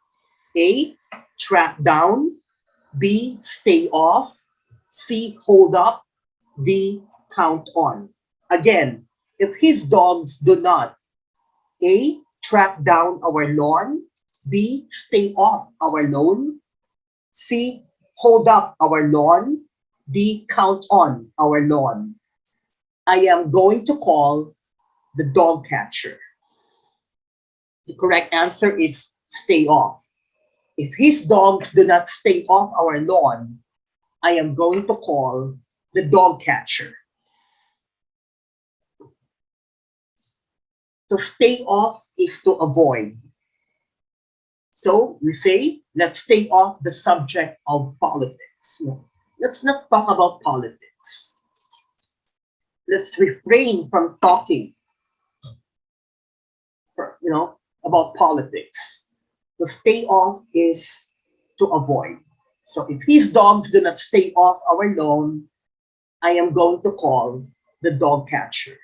[SPEAKER 1] A, track down. B, stay off. C, hold up. D, count on. Again, if his dogs do not A, track down our lawn. B, stay off our lawn. C, hold up our lawn. D, count on our lawn. I am going to call the dog catcher. The correct answer is stay off. If his dogs do not stay off our lawn, I am going to call the dog catcher. To stay off is to avoid. So we say, let's stay off the subject of politics. No, let's not talk about politics. Let's refrain from talking about politics. To stay off is to avoid. So if his dogs do not stay off our lawn, I am going to call the dog catcher.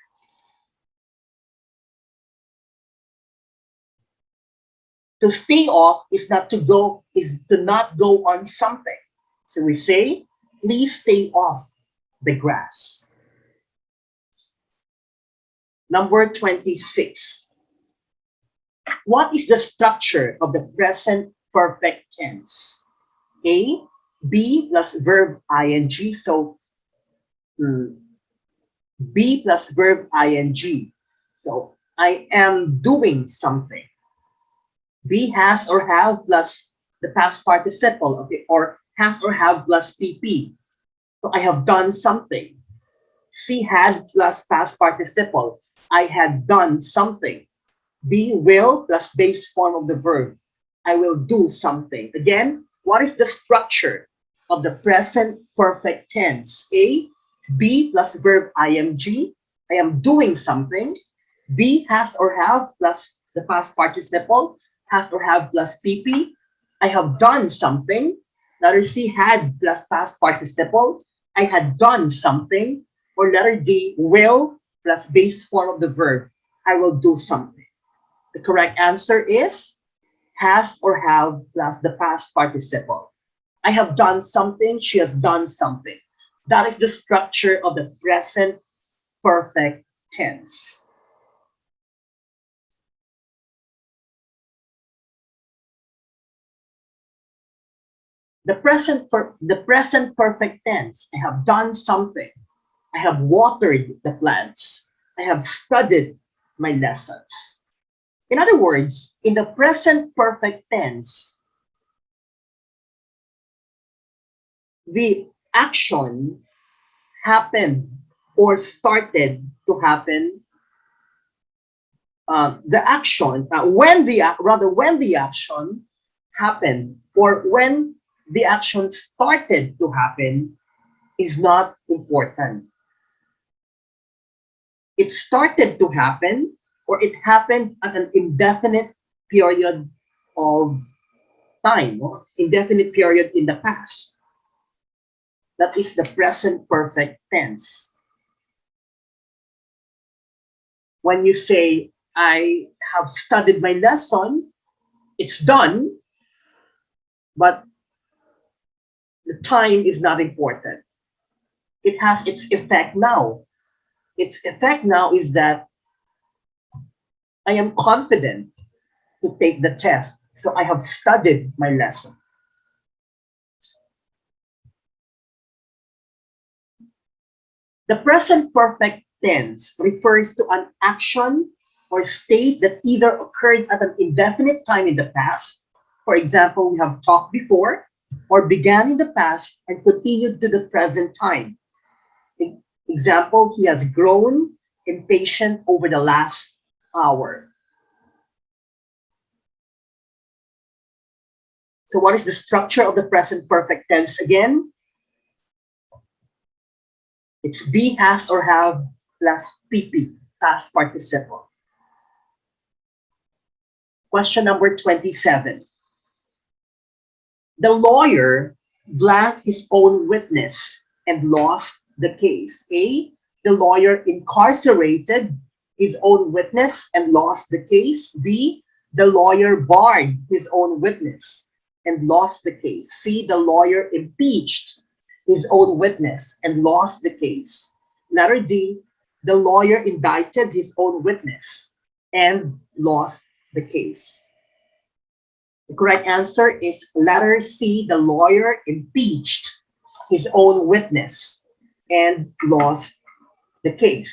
[SPEAKER 1] To stay off is to not go on something. So we say, please stay off the grass. Number 26. What is the structure of the present perfect tense? A, be plus verb ing. So mm, be plus verb ing. So I am doing something. Be has or have plus the past participle, okay, or has or have plus pp. So I have done something. C, had plus past participle. I had done something. B, will plus base form of the verb. I will do something. Again, what is the structure of the present perfect tense? A, be plus verb ing. I am doing something. B, has or have plus the past participle. Has or have plus pp. I have done something. Letter C, had plus past participle. I had done something. Or letter D, will plus base form of the verb. I will do something. The correct answer is has or have plus the past participle. I have done something. She has done something. That is the structure of the present perfect tense. The present perfect tense. I have done something. I have watered the plants. I have studied my lessons. In other words, in the present perfect tense, the action happened or started to happen. The action, when the action happened or when the action started to happen is not important. It started to happen or it happened at an indefinite period of time or indefinite period in the past. That is the present perfect tense. When you say, I have studied my lesson, it's done, but the time is not important. It has its effect now. Its effect now is that I am confident to take the test. So I have studied my lesson. The present perfect tense refers to an action or state that either occurred at an indefinite time in the past. For example, we have talked before, or began in the past and continued to the present time. Example, he has grown impatient over the last hour. So what is the structure of the present perfect tense again? It's be, has, or have plus PP, past participle. Question number 27. The lawyer blanked his own witness and lost the case. A, the lawyer incarcerated his own witness and lost the case. B, the lawyer barred his own witness and lost the case. C, the lawyer impeached his own witness and lost the case. Letter D, the lawyer indicted his own witness and lost the case. The correct answer is letter C, the lawyer impeached his own witness and lost the case.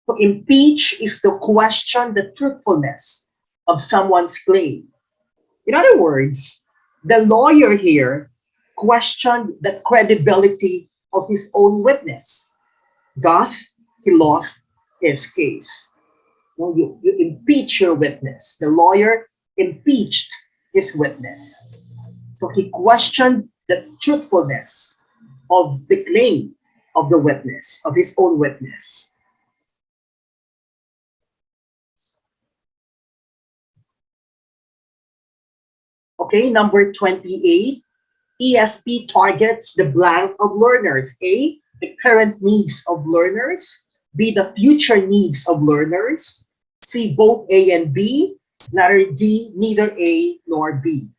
[SPEAKER 1] To impeach is to question the truthfulness of someone's claim. In other words, the lawyer here questioned the credibility of his own witness. Thus, he lost his case. Well, you impeach your witness. The lawyer impeached his witness. So he questioned the truthfulness of the claim of the witness, of his own witness. Okay, number 28. ESP targets the blank of learners. A, the current needs of learners. B, the future needs of learners. C, both A and B. Letter D, neither A nor B.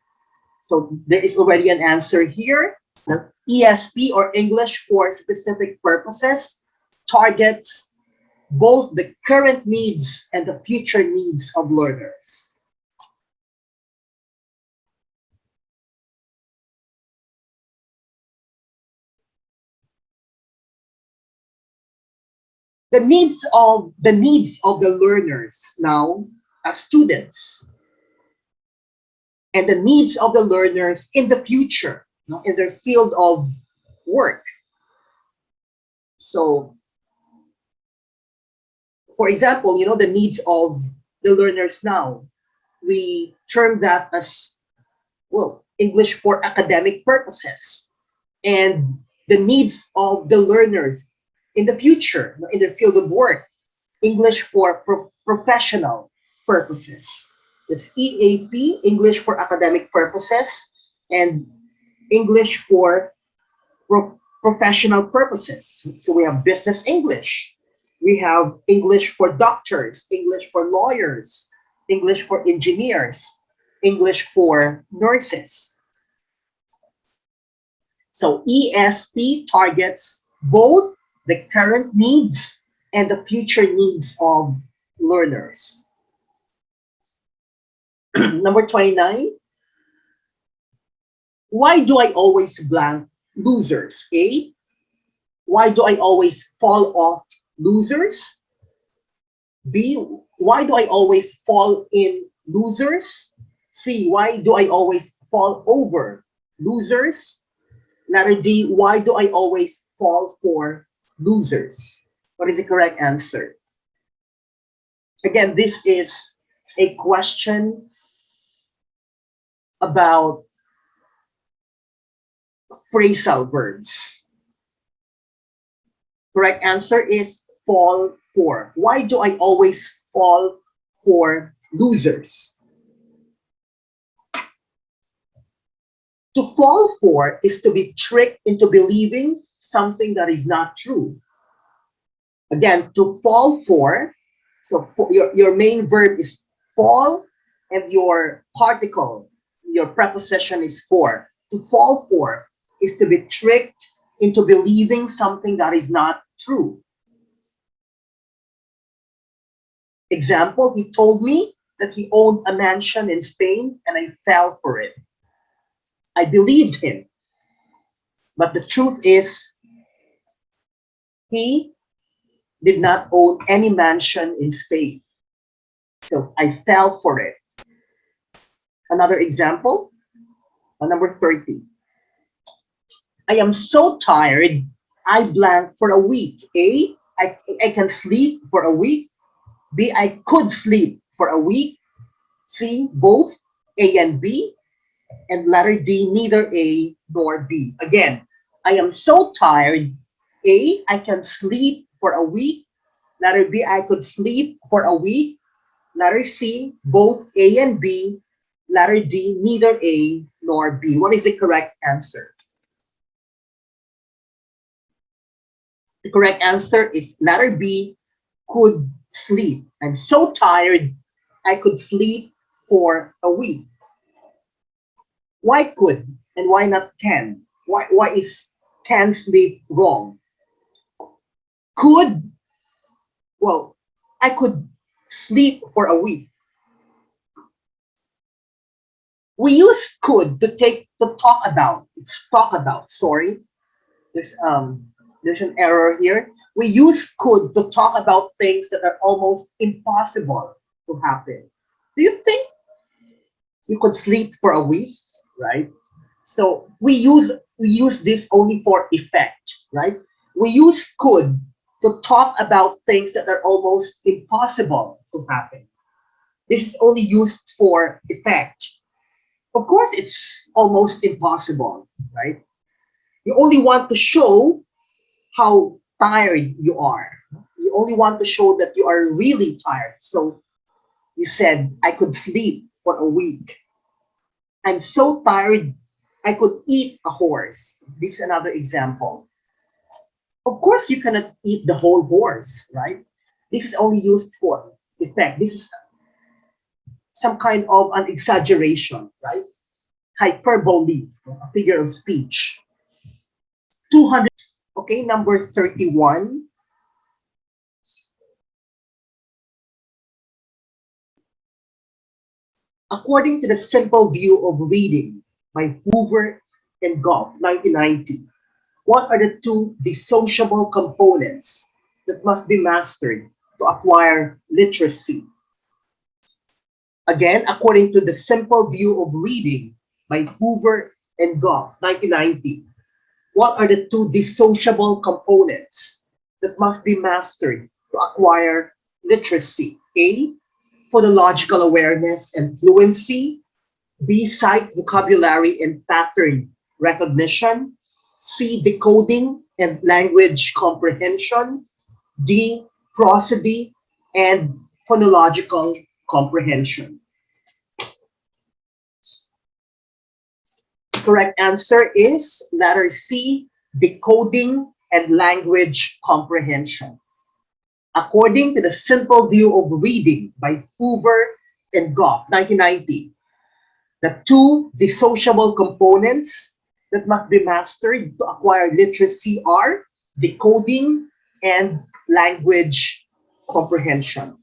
[SPEAKER 1] So there is already an answer here. The ESP, or English for specific purposes, targets both the current needs and the future needs of learners. The needs of the learners now as students, and the needs of the learners in the future, in their field of work. So, for example, the needs of the learners now, we term that as, well, English for academic purposes, and the needs of the learners in the future, in their field of work, English for professional purposes. It's EAP, English for academic purposes, and English for professional purposes. So we have business English. We have English for doctors, English for lawyers, English for engineers, English for nurses. So ESP targets both the current needs and the future needs of learners. Number 29. Why do I always blank losers? A, why do I always fall off losers? B, why do I always fall in losers? C, why do I always fall over losers? Letter D, why do I always fall for losers? What is the correct answer? Again, this is a question about phrasal verbs. Correct answer is fall for. Why do I always fall for losers? To fall for is to be tricked into believing something that is not true. Again, to fall for, so for, your main verb is fall, and your particle, your preposition is for. To fall for is to be tricked into believing something that is not true. Example, he told me that he owned a mansion in Spain and I fell for it. I believed him. But the truth is, he did not own any mansion in Spain. So I fell for it. Another example, number 30. I am so tired, I blank for a week. A, I can sleep for a week. B, I could sleep for a week. C, both A and B. And letter D, neither A nor B. Again, I am so tired. A, I can sleep for a week. Letter B, I could sleep for a week. Letter C, both A and B. Letter D, neither A nor B. What is the correct answer? The correct answer is letter B, could sleep. I'm so tired, I could sleep for a week. Why could and why not can? Why is can sleep wrong? Could, well, I could sleep for a week. We use could to talk about. It's talk about. Sorry, there's an error here. We use could to talk about things that are almost impossible to happen. Do you think you could sleep for a week? Right. So we use this only for effect. Right. We use could to talk about things that are almost impossible to happen. This is only used for effect. Of course, it's almost impossible, right? You only want to show how tired you are. You only want to show that you are really tired. So you said, I could sleep for a week. I'm so tired, I could eat a horse. This is another example. Of course, you cannot eat the whole horse, right? This is only used for effect. This is some kind of an exaggeration, right? Hyperbole, a figure of speech. 200. Okay, number 31. According to the Simple View of Reading by Hoover and Goff, 1990, what are the two dissociable components that must be mastered to acquire literacy? Again, according to the Simple View of Reading by Hoover and Goff, 1990, what are the two dissociable components that must be mastered to acquire literacy? A, phonological awareness and fluency. B, sight, vocabulary, and pattern recognition. C, decoding and language comprehension. D, prosody and phonological comprehension. Correct answer is letter C, decoding and language comprehension. According to the Simple View of Reading by Hoover and Goff, 1990, the two dissociable components that must be mastered to acquire literacy are decoding and language comprehension.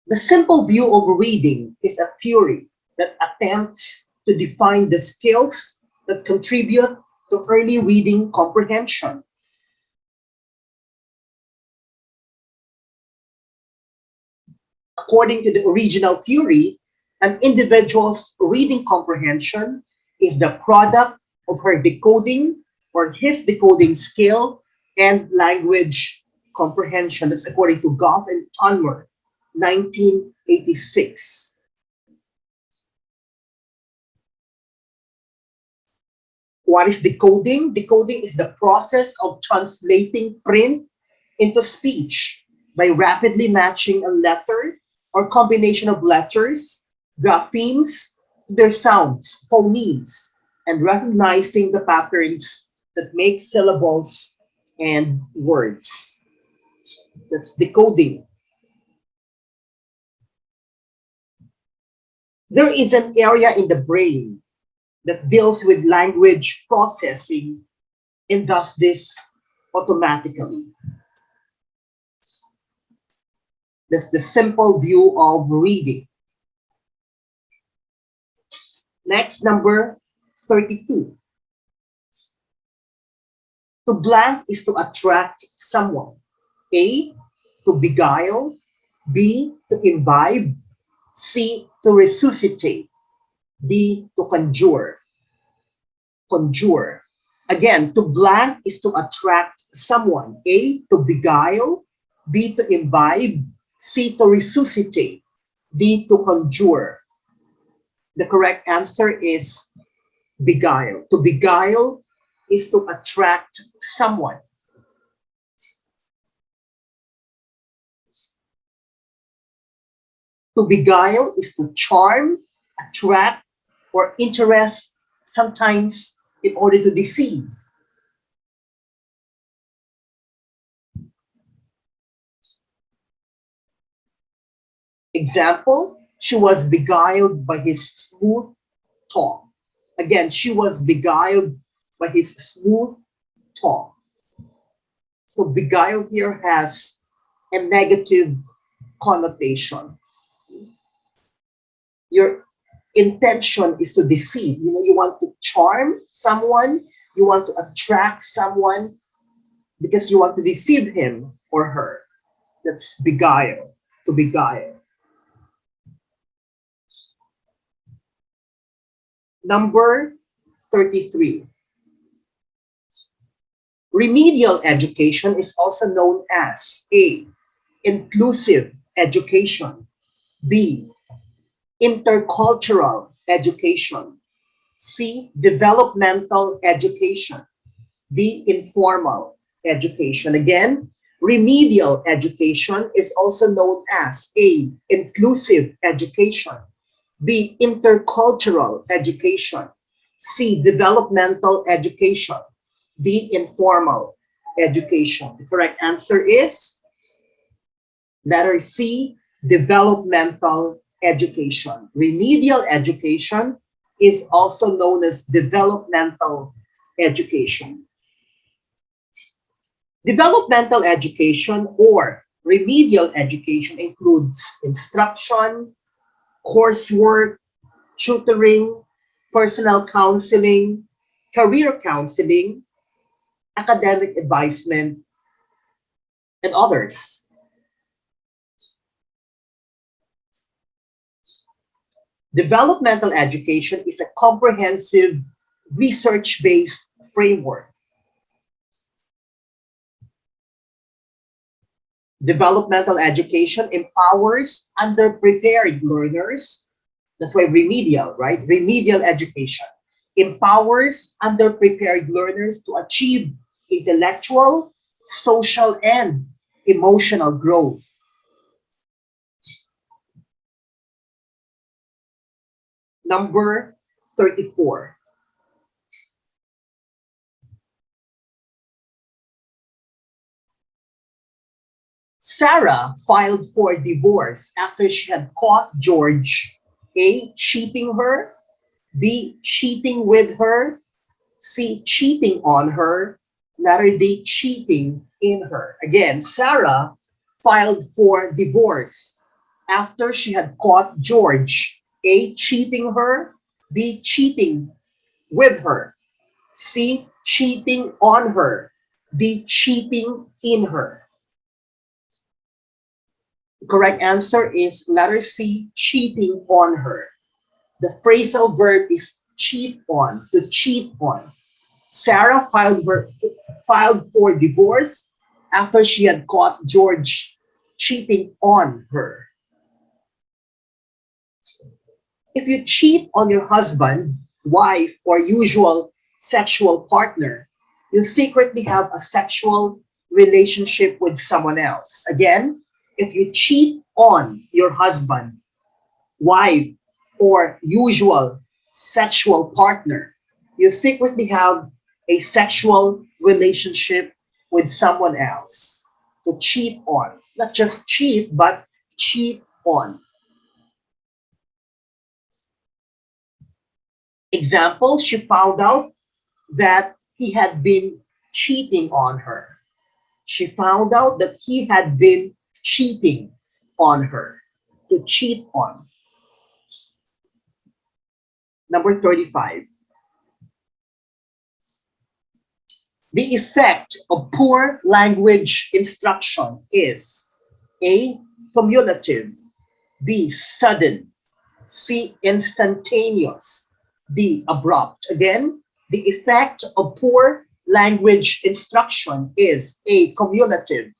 [SPEAKER 1] The simple view of reading is a theory that attempts to define the skills that contribute to early reading comprehension. According to the original theory, an individual's reading comprehension is the product of her decoding or his decoding skill and language comprehension. That's according to Goff and Tunworth, 1986. What is decoding? Decoding is the process of translating print into speech by rapidly matching a letter or combination of letters, graphemes, to their sounds, phonemes, and recognizing the patterns that make syllables and words. That's decoding. There is an area in the brain that deals with language processing and does this automatically. That's the simple view of reading. Next, number 32. To blank is to attract someone. A, to beguile. B, to imbibe. C, to resuscitate. D, to conjure. Conjure. Again, to blank is to attract someone. A, to beguile. B, to imbibe. C, to resuscitate. D, to conjure. The correct answer is beguile. To beguile is to attract someone. To beguile is to charm, attract, or interest, sometimes in order to deceive. Example, she was beguiled by his smooth talk. Again, she was beguiled by his smooth talk. So beguile here has a negative connotation. Your intention is to deceive. You want to charm someone, you want to attract someone because you want to deceive him or her. That's beguile, to beguile. Number 33. Remedial education is also known as A, inclusive education. B, intercultural education. C, developmental education. D, informal education. Again, remedial education is also known as A, inclusive education. B, intercultural education. C, developmental education. D, informal education. The correct answer is letter C, developmental education. Remedial education is also known as developmental education. Developmental education or remedial education includes instruction, coursework, tutoring, personal counseling, career counseling, academic advisement, and others. Developmental education is a comprehensive, research-based framework. Developmental education empowers underprepared learners. That's why remedial, right? Remedial education empowers underprepared learners to achieve intellectual, social, and emotional growth. Number 34. Sarah filed for divorce after she had caught George A, cheating her, B, cheating with her, C, cheating on her, letter D, cheating in her. Again, Sarah filed for divorce after she had caught George A, cheating her, B, cheating with her, C, cheating on her, D, cheating in her. The correct answer is letter C, cheating on her. The phrasal verb is cheat on, to cheat on. Sarah filed for divorce after she had caught George cheating on her. If you cheat on your husband, wife, or usual sexual partner, you secretly have a sexual relationship with someone else. Again, if you cheat on your husband, wife, or usual sexual partner, you secretly have a sexual relationship with someone else. To cheat on. Not just cheat, but cheat on. Example, she found out that he had been cheating on her. She found out that he had been cheating on her. To cheat on. Number 35. The effect of poor language instruction is A. Cumulative, B. Sudden, C. Instantaneous, D. Abrupt. Again, the effect of poor language instruction is A. Cumulative,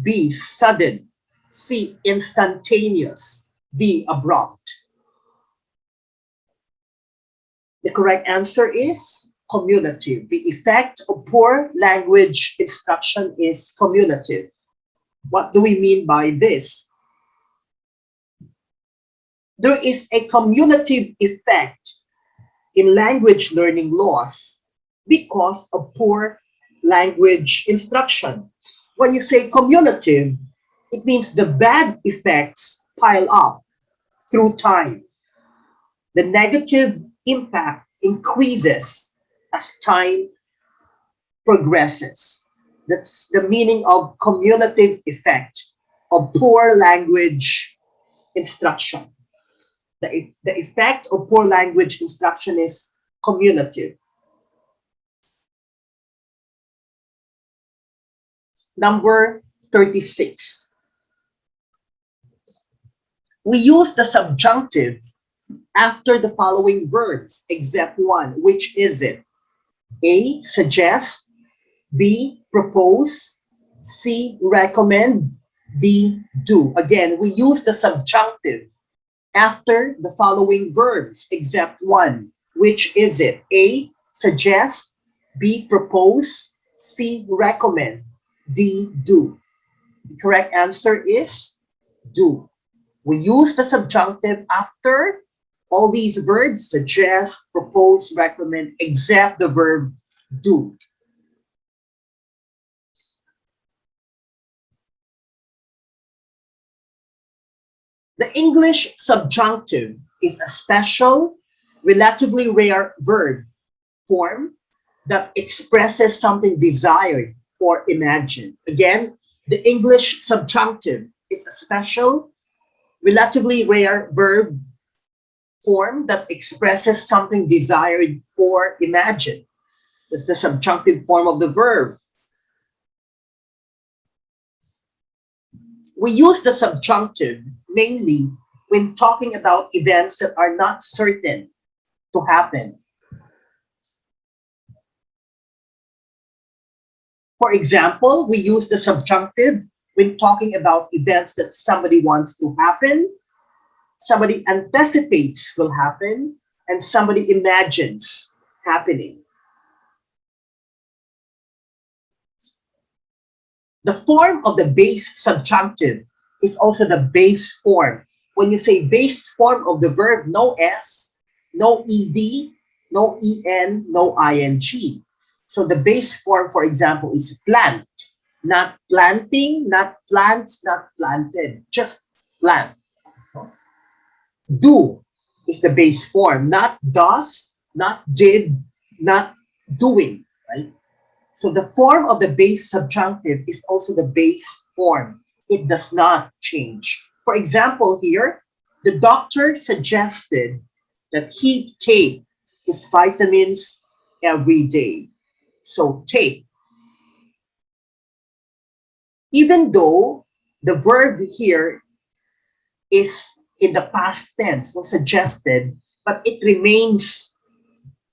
[SPEAKER 1] B. Sudden, C. Instantaneous, D. Abrupt. The correct answer is cumulative. The effect of poor language instruction is cumulative. What do we mean by this? There is a cumulative effect in language learning loss because of poor language instruction. When you say cumulative, it means the bad effects pile up through time. The negative impact increases as time progresses. That's the meaning of cumulative effect of poor language instruction. The effect of poor language instruction is cumulative. Number 36. We use the subjunctive after the following verbs except one. Which is it? A. Suggest, B. Propose, C. Recommend, D. Do. Again, we use the subjunctive after the following verbs except one. Which is it? A. Suggest, B. Propose, C. Recommend, D. Do. The correct answer is do. We use the subjunctive after all these verbs: suggest, propose, recommend, except the verb do. The English subjunctive is a special, relatively rare verb form that expresses something desired or imagined. Again, the English subjunctive is a special, relatively rare verb form that expresses something desired or imagined. That's the subjunctive form of the verb. We use the subjunctive mainly when talking about events that are not certain to happen. For example, we use the subjunctive when talking about events that somebody wants to happen, somebody anticipates will happen, and somebody imagines happening. The form of the base subjunctive is also the base form. When you say base form of the verb, no S, no ED, no EN, no ING. So the base form, for example, is plant, not planting, not plants, not planted, just plant. Do is the base form, not does, not did, not doing, right? So the form of the base subjunctive is also the base form. It does not change. For example, here, the doctor suggested that he take his vitamins every day. So take. Even though the verb here is in the past tense, so suggested, but it remains,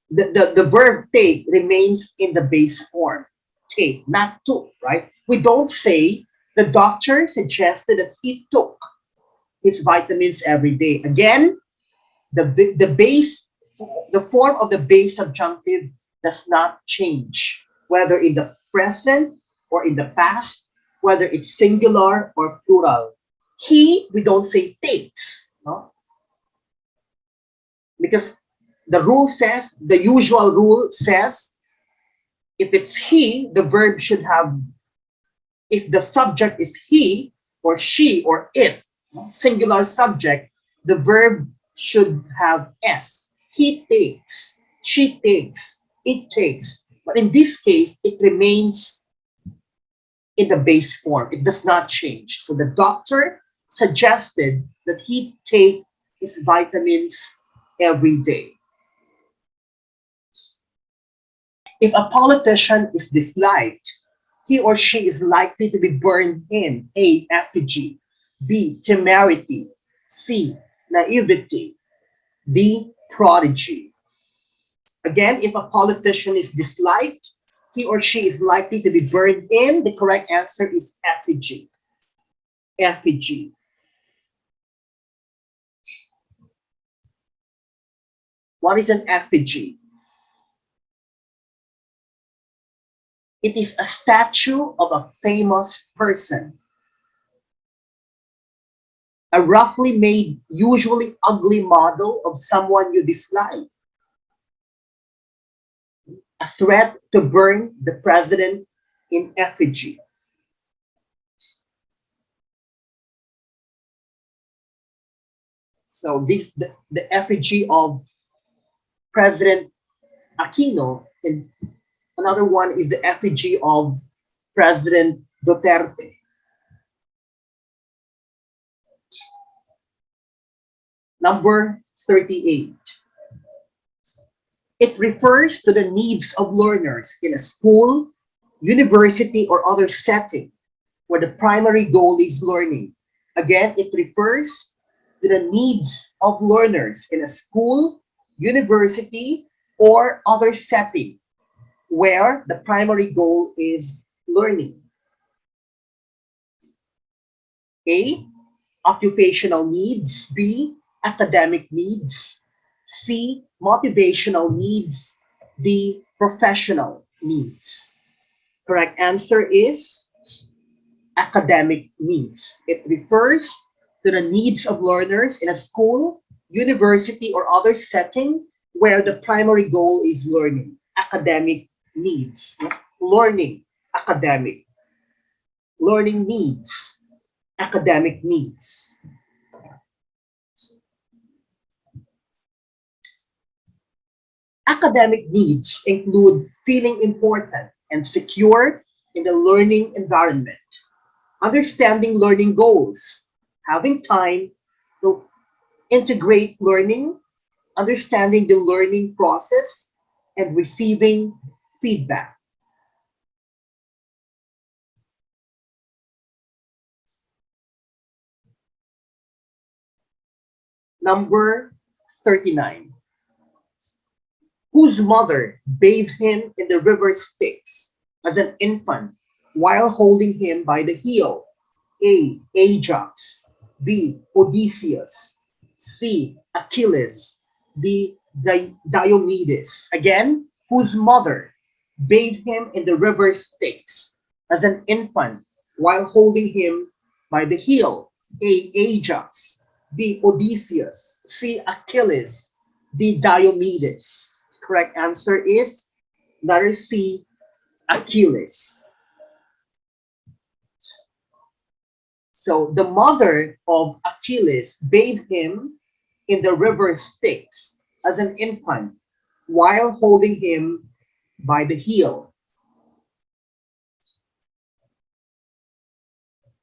[SPEAKER 1] the verb take remains in the base form. Take, not took, right? We don't say the doctor suggested that he took his vitamins every day. Again, the form of the base subjunctive does not change, whether in the present or in the past, whether it's singular or plural. He, we don't say takes, no? Because the usual rule says, if it's he, the verb should have, if the subject is he or she or it, no? Singular subject, the verb should have S. He takes, she takes, it takes. But in this case, it remains in the base form. It does not change. So the doctor suggested that he take his vitamins every day. If a politician is disliked, he or she is likely to be burned in A. Effigy, B. Temerity, C. Naivety, D. Prodigy. Again, if a politician is disliked, he or she is likely to be burned in. The correct answer is effigy. Effigy. What is an effigy? It is a statue of a famous person, a roughly made, usually ugly model of someone you dislike, a threat to burn the president in effigy. So this the effigy of President Aquino, and another one is the effigy of President Duterte. Number 38. It refers to the needs of learners in a school, university, or other setting where the primary goal is learning. Again, it refers to the needs of learners in a school, university, or other setting where the primary goal is learning. A. Occupational needs. B. Academic needs. C. Motivational needs. D. Professional needs. Correct answer is academic needs. It refers to the needs of learners in a school, university, or other setting where the primary goal is learning. Academic needs. Learning, academic. Learning needs, academic needs. Academic needs include feeling important and secure in the learning environment, understanding learning goals, having time to integrate learning, understanding the learning process, and receiving feedback. Number 39. Whose mother bathed him in the river Styx as an infant while holding him by the heel? A. Ajax. B. Odysseus. C. Achilles. D. Diomedes. Again, whose mother bathed him in the river Styx as an infant while holding him by the heel? A. Ajax. B. Odysseus. C. Achilles. D. Diomedes. Correct answer is letter C, Achilles. So the mother of Achilles bathed him in the river Styx as an infant while holding him by the heel.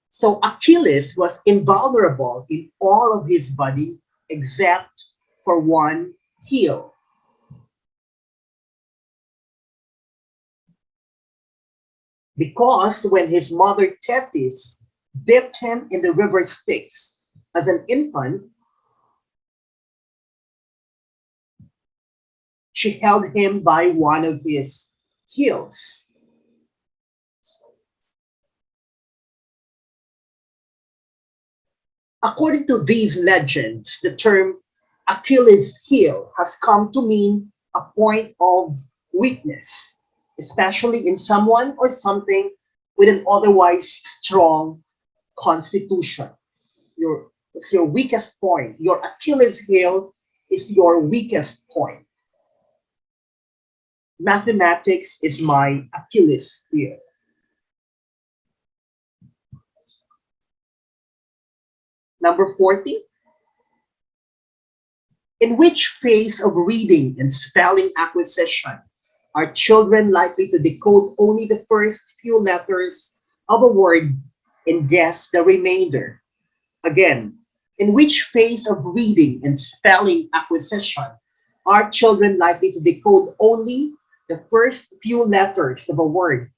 [SPEAKER 1] So Achilles was invulnerable in all of his body except for one heel. Because when his mother Tethys dipped him in the river Styx as an infant, she held him by one of his heels. According to these legends, the term Achilles' heel has come to mean a point of weakness, especially in someone or something with an otherwise strong constitution. It's your weakest point. Your Achilles heel is your weakest point. Mathematics is my Achilles heel. Number 40. In which phase of reading and spelling acquisition are children likely to decode only the first few letters of a word and guess the remainder? Again, in which phase of reading and spelling acquisition are children likely to decode only the first few letters of a word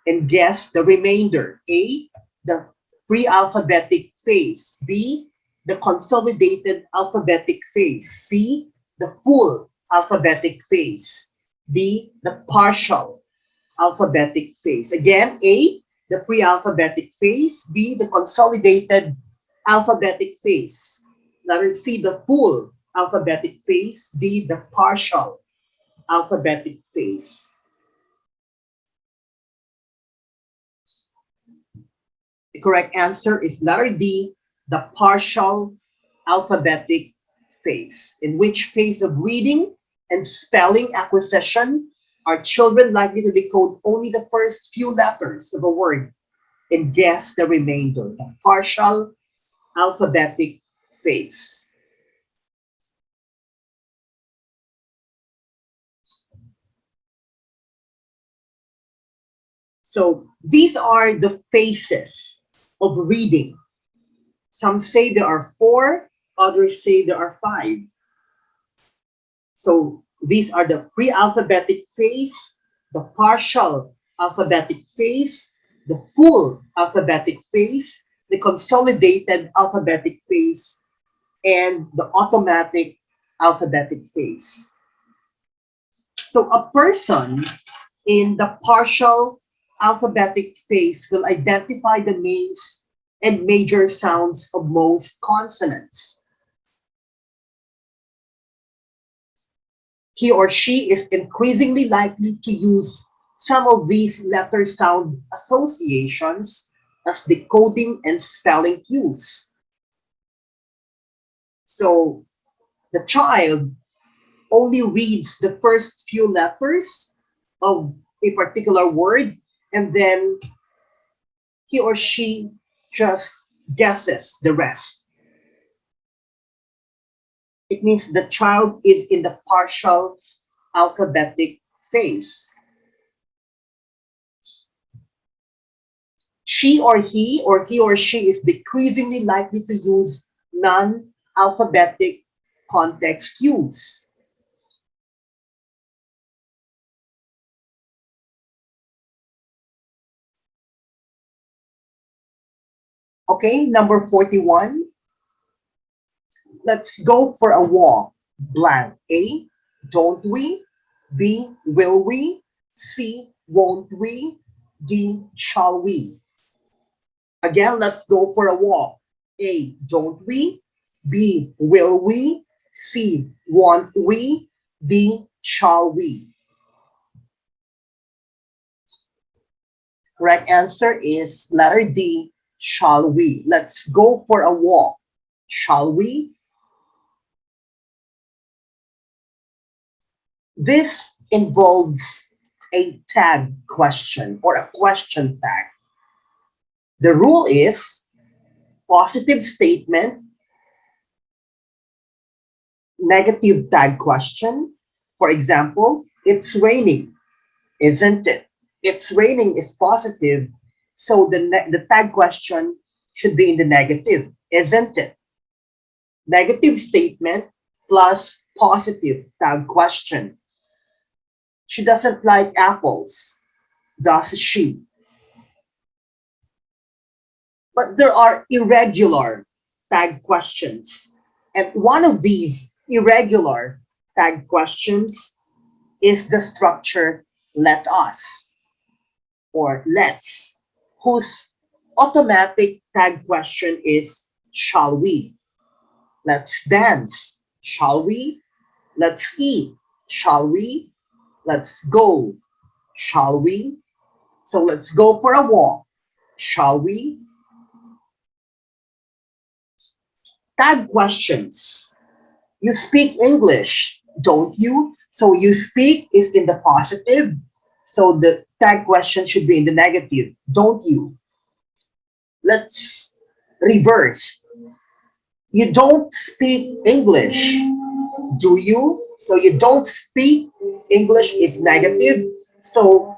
[SPEAKER 1] and guess the remainder? A, the pre-alphabetic phase. B, the consolidated alphabetic phase. C, the full alphabetic phase. D, the partial alphabetic phase. Again, A, the pre-alphabetic phase. B, the consolidated alphabetic phase. Letter C, the full alphabetic phase. D, the partial alphabetic phase. The correct answer is letter D, the partial alphabetic phase. In which phase of reading and spelling acquisition are children likely to decode only the first few letters of a word and guess the remainder? The partial alphabetic phase. So these are the phases of reading. Some say there are four, others say there are five. So these are the pre-alphabetic phase, the partial alphabetic phase, the full alphabetic phase, the consolidated alphabetic phase, and the automatic alphabetic phase. So a person in the partial alphabetic phase will identify the names and major sounds of most consonants. He or she is increasingly likely to use some of these letter sound associations as decoding and spelling cues. So the child only reads the first few letters of a particular word, and then he or she just guesses the rest. It means the child is in the partial alphabetic phase. He or she is decreasingly likely to use non-alphabetic context cues. Okay, number 41. Let's go for a walk. Blank. A, don't we? B, will we? C, won't we? D, shall we? Again, let's go for a walk. A, don't we? B, will we? C, won't we? D, shall we? Correct answer is letter D, shall we? Let's go for a walk. Shall we? This involves a tag question or a question tag. The rule is positive statement, negative tag question. For example, it's raining, isn't it? It's raining is positive, so the tag question should be in the negative, isn't it? Negative statement plus positive tag question. She doesn't like apples, does she? But there are irregular tag questions. And one of these irregular tag questions is the structure let us or let's, whose automatic tag question is shall we? Let's dance. Shall we? Let's eat. Shall we? Let's go. Shall we? So let's go for a walk. Shall we? Tag questions. You speak English, don't you? So you speak is in the positive. So the tag question should be in the negative. Don't you? Let's reverse. You don't speak English, do you? So you don't speak English is negative. So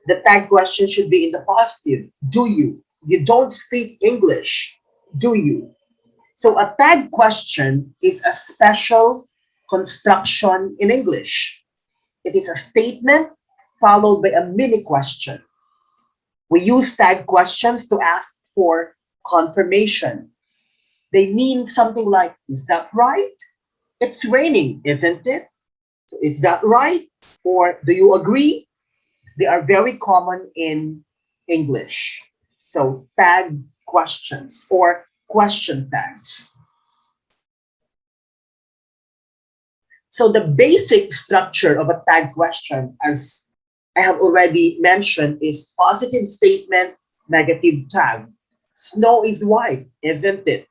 [SPEAKER 1] the tag question should be in the positive. Do you? You don't speak English, do you? So a tag question is a special construction in English. It is a statement followed by a mini question. We use tag questions to ask for confirmation. They mean something like, is that right? It's raining, isn't it? Is that right? Or do you agree? They are very common in English. So tag questions or question tags. So the basic structure of a tag question, as I have already mentioned, is positive statement, negative tag. Snow is white, isn't it?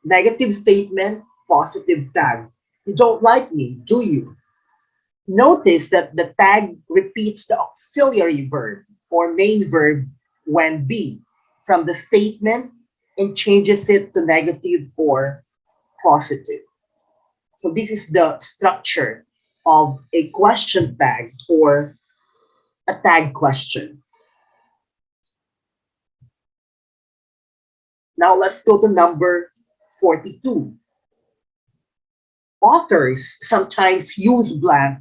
[SPEAKER 1] Negative statement, positive tag. You don't like me, do you? Notice that the tag repeats the auxiliary verb or main verb when be from the statement and changes it to negative or positive. So this is the structure of a question tag or a tag question. Now let's go to number 42. Authors sometimes use blank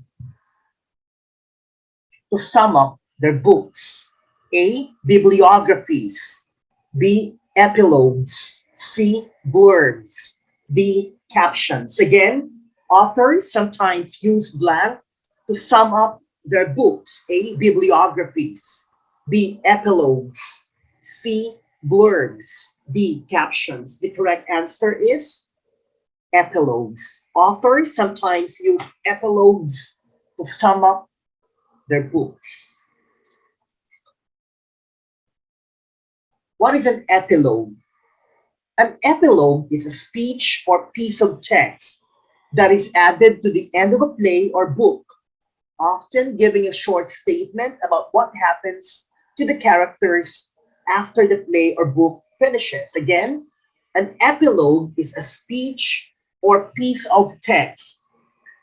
[SPEAKER 1] to sum up their books. A. Bibliographies. B. Epilogues. C. Blurbs. D. Captions. Again, authors sometimes use blank to sum up their books. A. Bibliographies. B. Epilogues. C. Blurbs. D. Captions. The correct answer is epilogues. Authors sometimes use epilogues to sum up their books. What is an epilogue? An epilogue is a speech or piece of text that is added to the end of a play or book, often giving a short statement about what happens to the characters after the play or book finishes. Again, an epilogue is a speech or piece of text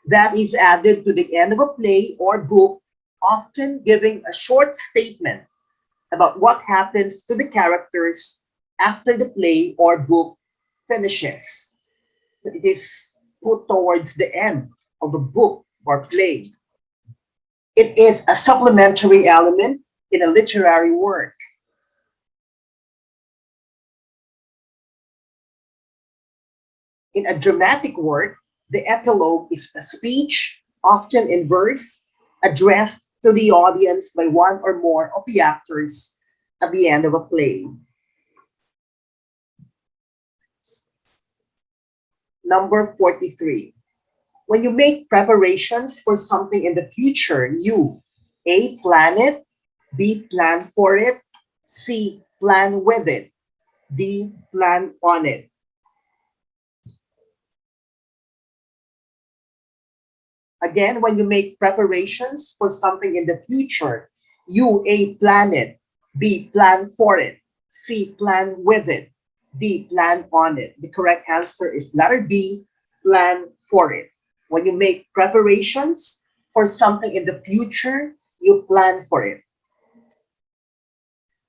[SPEAKER 1] that is added to the end of a play or book, often giving a short statement about what happens to the characters after the play or book finishes. So it is put towards the end of a book or play. It is a supplementary element in a literary work. In a dramatic work, the epilogue is a speech, often in verse, addressed to the audience by one or more of the actors at the end of a play. Number 43. When you make preparations for something in the future, you A. Plan it, B. Plan for it, C. Plan with it, D. Plan on it. Again, when you make preparations for something in the future, you A. Plan it, B. Plan for it, C. Plan with it, D. Plan on it. The correct answer is letter B. Plan for it. When you make preparations for something in the future, you plan for it.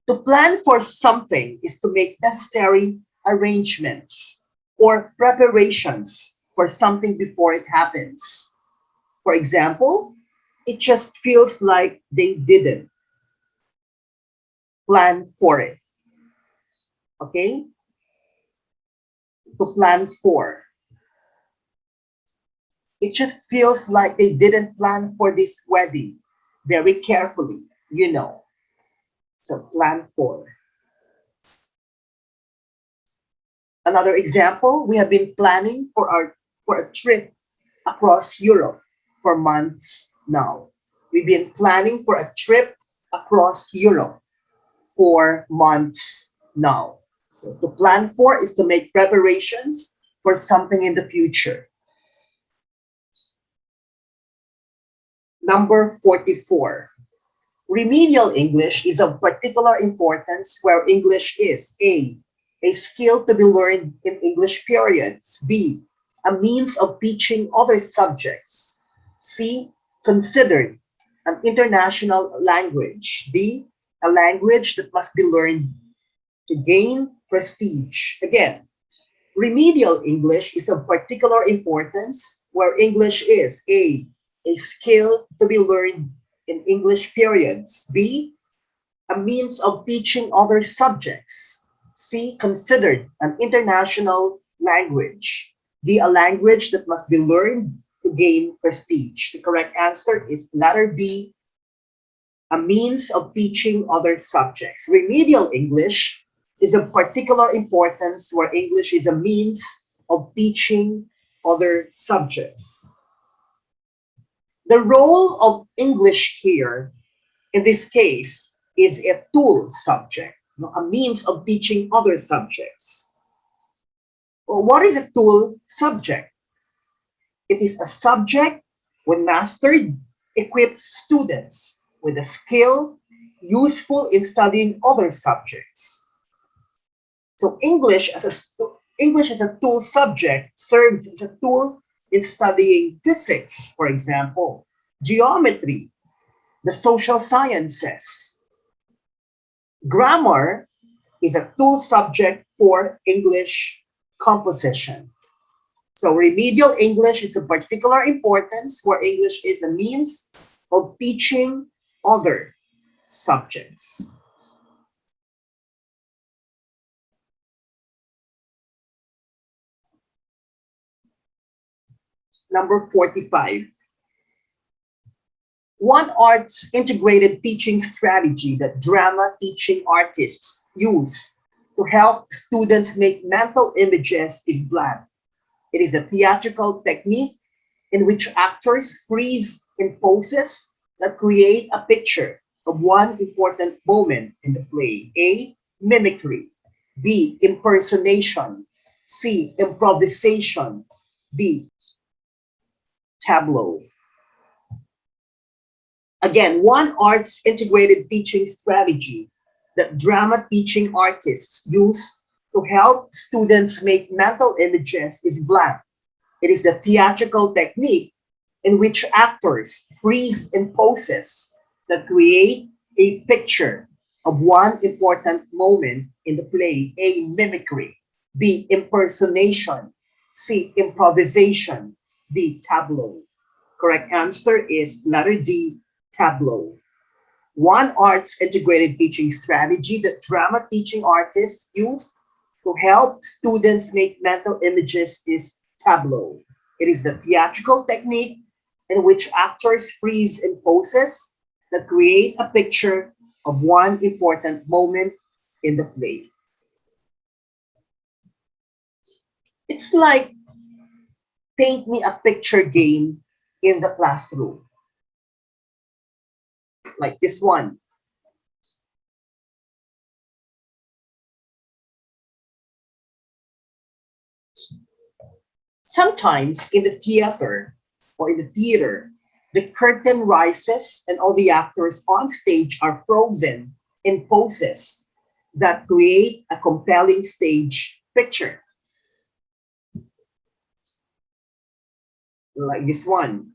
[SPEAKER 1] To plan for something is to make necessary arrangements or preparations for something before it happens. For example, it just feels like they didn't plan for it. Okay? To plan for. It just feels like they didn't plan for this wedding very carefully, you know. So plan for. Another example, we have been planning for a trip across Europe for months now. We've been planning for a trip across Europe for months now. So to plan for is to make preparations for something in the future. Number 44. Remedial English is of particular importance where English is a skill to be learned in English periods, B, a means of teaching other subjects, C, considered an international language, D, a language that must be learned to gain prestige. Again, remedial English is of particular importance where English is a skill to be learned in English periods, B, a means of teaching other subjects, C, considered an international language, D, a language that must be learned to gain prestige. The correct answer is letter B, a means of teaching other subjects. Remedial English is of particular importance where English is a means of teaching other subjects. The role of English here, in this case, is a tool subject, a means of teaching other subjects. Well, what is a tool subject? It is a subject, when mastered, equips students with a skill useful in studying other subjects. So English as a tool subject serves as a tool in studying physics, for example, geometry, the social sciences. Grammar is a tool subject for English composition. So remedial English is of particular importance where English is a means of teaching other subjects. Number 45. One art's integrated teaching strategy that drama teaching artists use to help students make mental images is blank. It is the theatrical technique in which actors freeze in poses that create a picture of one important moment in the play. A, mimicry. B, impersonation. C, improvisation. D, tableau. Again, one art's integrated teaching strategy that drama teaching artists use to help students make mental images is blank. It is the theatrical technique in which actors freeze in poses that create a picture of one important moment in the play. A, mimicry. B, impersonation. C, improvisation. D, tableau. Correct answer is letter D, tableau. One art's integrated teaching strategy that drama teaching artists use to help students make mental images is tableau. It is the theatrical technique in which actors freeze in poses that create a picture of one important moment in the play. It's like paint me a picture game in the classroom, like this one. Sometimes in the theater or in the theater, the curtain rises and all the actors on stage are frozen in poses that create a compelling stage picture, like this one.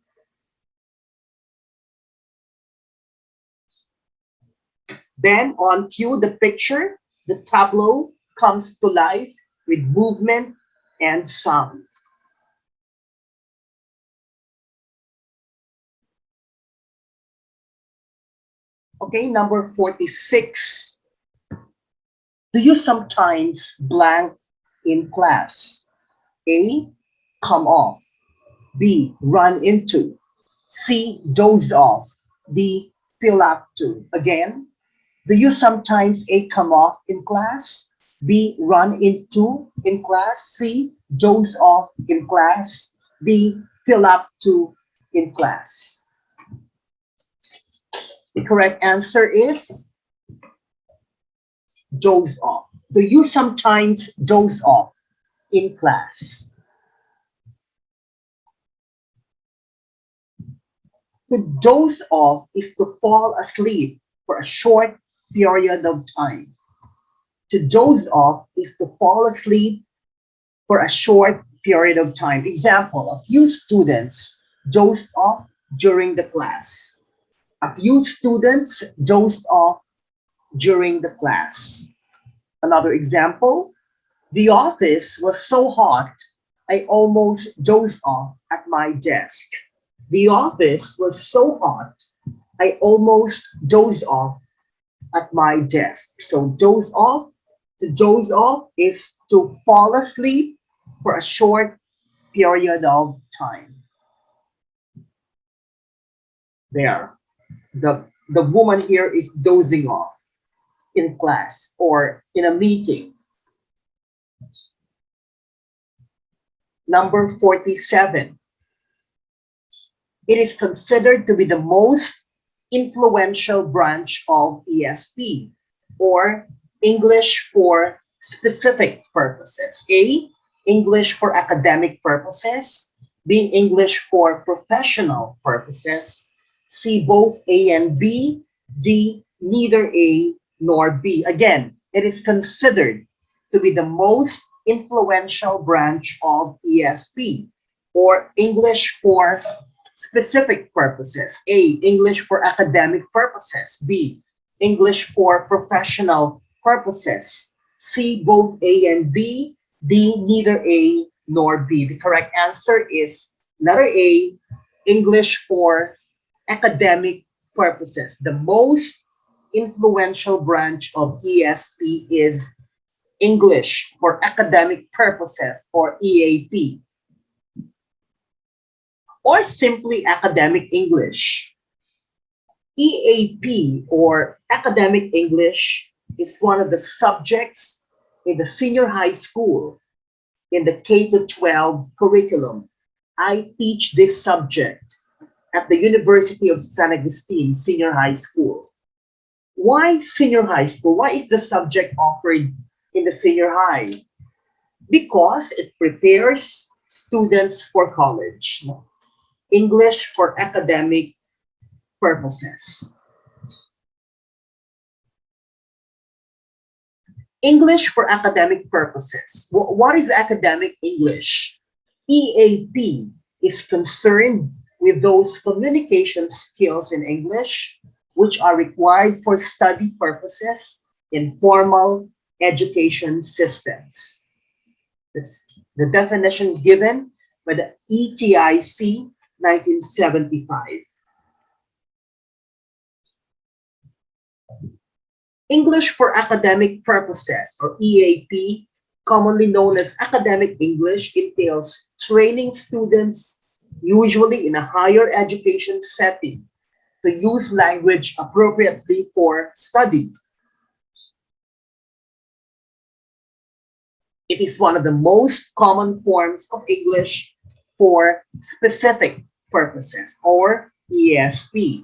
[SPEAKER 1] Then on cue, the picture, the tableau comes to life with movement and sound. Okay, number 46. Do you sometimes blank in class? A, come off. B, run into. C, doze off. D, fill up to. Again, do you sometimes A, come off in class? B, run into in class? C, doze off in class? D, fill up to in class? The correct answer is doze off. Do you sometimes doze off in class? To doze off is to fall asleep for a short period of time. To doze off is to fall asleep for a short period of time. Example, a few students dozed off during the class. A few students dozed off during the class. Another example, the office was so hot, I almost dozed off at my desk. The office was so hot, I almost dozed off at my desk. So to doze off is to fall asleep for a short period of time. There. The woman here is dozing off in class or in a meeting. Number 47. It is considered to be the most influential branch of ESP, or English for specific purposes. A, English for academic purposes. B, English for professional purposes. C, both A and B. D, neither A nor B. Again, it is considered to be the most influential branch of ESP, or English for specific purposes. A, English for academic purposes. B, English for professional purposes. C, both A and B. D, neither A nor B. The correct answer is letter A, English for academic purposes. The most influential branch of ESP is English for academic purposes, or EAP, or simply academic English. EAP, or academic English, is one of the subjects in the senior high school in the K to 12 curriculum. I teach this subject at the University of San Agustin Senior High School. Why senior high school? Why is the subject offered in the senior high? Because it prepares students for college. English for academic purposes. English for academic purposes. What is academic English? EAP is concerned with those communication skills in English which are required for study purposes in formal education systems. That's the definition given by the ETIC 1975. English for academic purposes, or EAP, commonly known as academic English, entails training students, usually in a higher education setting, to use language appropriately for study. It is one of the most common forms of English for specific purposes, or ESP.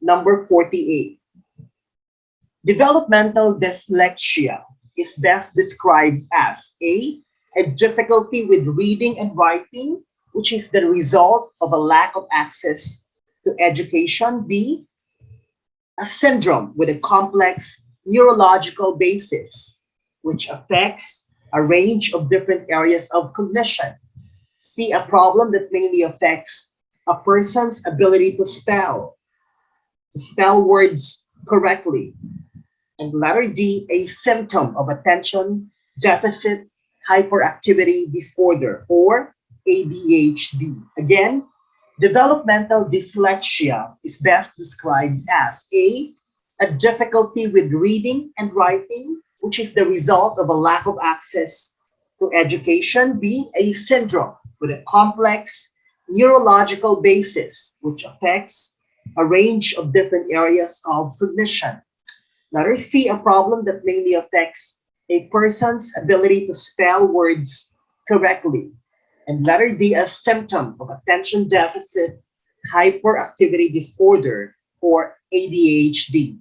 [SPEAKER 1] Number 48. Developmental dyslexia is best described as a difficulty with reading and writing, which is the result of a lack of access to education. B, a syndrome with a complex neurological basis, which affects a range of different areas of cognition. C, a problem that mainly affects a person's ability to spell words correctly. And letter D, a symptom of attention deficit hyperactivity disorder, or ADHD. Again, developmental dyslexia is best described as a difficulty with reading and writing, which is the result of a lack of access to education. B, a syndrome with a complex neurological basis, which affects a range of different areas of cognition. Letter C, a problem that mainly affects a person's ability to spell words correctly. And letter D, a symptom of attention deficit hyperactivity disorder, or ADHD?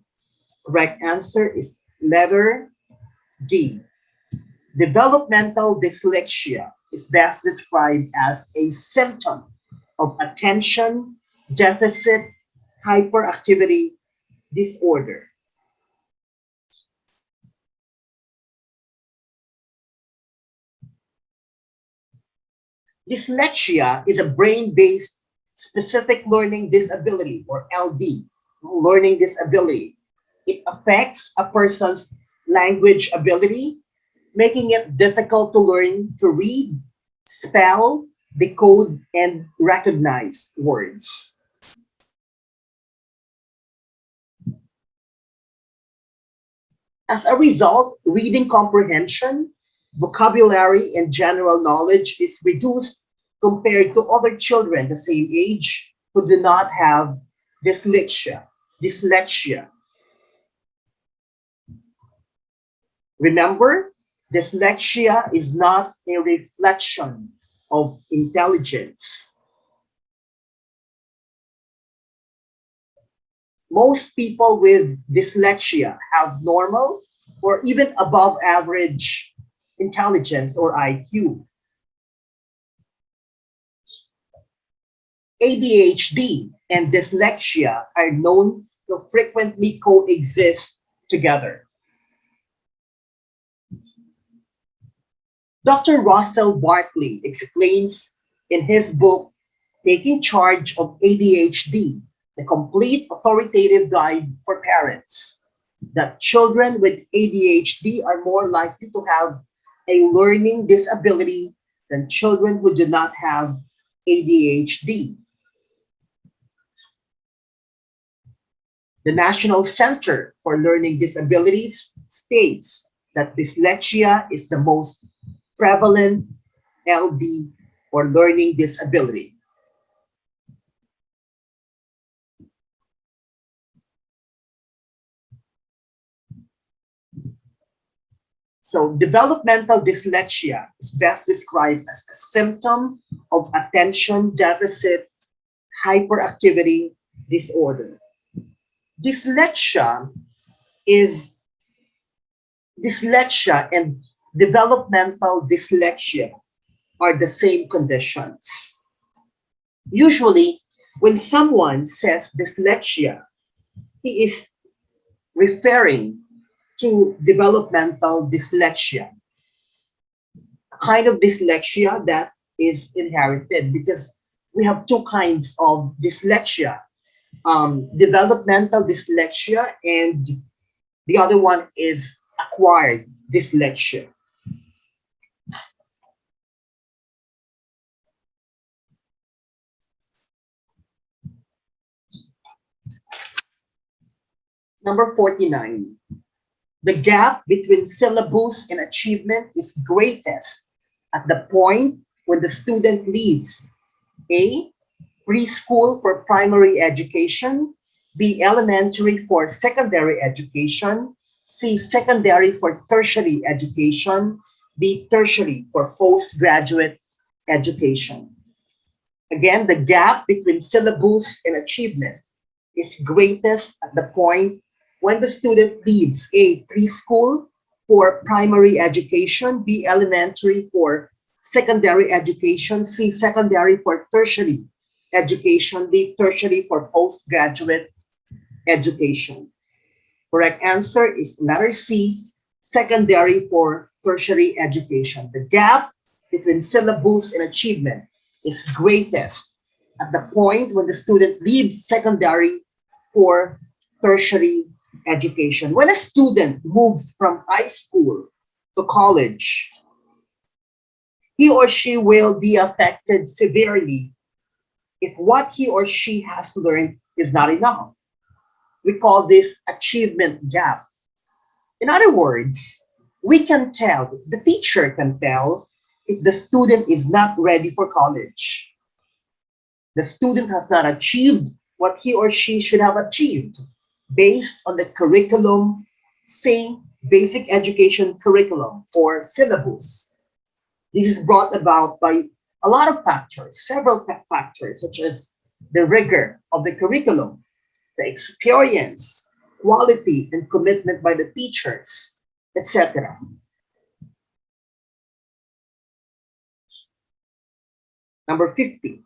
[SPEAKER 1] Correct answer is letter D. Developmental dyslexia is best described as a symptom of attention deficit hyperactivity disorder. Dyslexia is a brain-based specific learning disability, or LD, learning disability. It affects a person's language ability, making it difficult to learn to read, spell, decode, and recognize words. As a result, reading comprehension, vocabulary, and general knowledge is reduced compared to other children the same age who do not have dyslexia. Dyslexia. Remember, dyslexia is not a reflection of intelligence. Most people with dyslexia have normal or even above average intelligence or IQ. ADHD and dyslexia are known to frequently coexist together. Dr. Russell Barkley explains in his book, Taking Charge of ADHD, the complete authoritative guide for parents, that children with ADHD are more likely to have a learning disability than children who do not have ADHD. The National Center for Learning Disabilities states that dyslexia is the most prevalent LD, or learning disability. So developmental dyslexia is best described as a symptom of attention deficit hyperactivity disorder. Dyslexia is Dyslexia and developmental dyslexia are the same conditions. Usually, when someone says dyslexia, he is referring to developmental dyslexia, a kind of dyslexia that is inherited because we have two kinds of dyslexia, developmental dyslexia, and the other one is acquired dyslexia. Number 49. The gap between syllabus and achievement is greatest at the point when the student leaves A, preschool for primary education, B, elementary for secondary education, C, secondary for tertiary education, D, tertiary for postgraduate education. Again, the gap between syllabus and achievement is greatest at the point when the student leaves A, preschool for primary education, B, elementary for secondary education, C, secondary for tertiary education, D, tertiary for postgraduate education. Correct answer is letter C, secondary for tertiary education. The gap between syllabus and achievement is greatest at the point when the student leaves secondary for tertiary education. When a student moves from high school to college, he or she will be affected severely if what he or she has learned is not enough. We call this achievement gap. In other words, we can tell, the teacher can tell if the student is not ready for college. The student has not achieved what he or she should have achieved based on the curriculum, say basic education curriculum or syllabus. This is brought about by a lot of factors, several factors, such as the rigor of the curriculum, the experience, quality, and commitment by the teachers, etc. Number 50.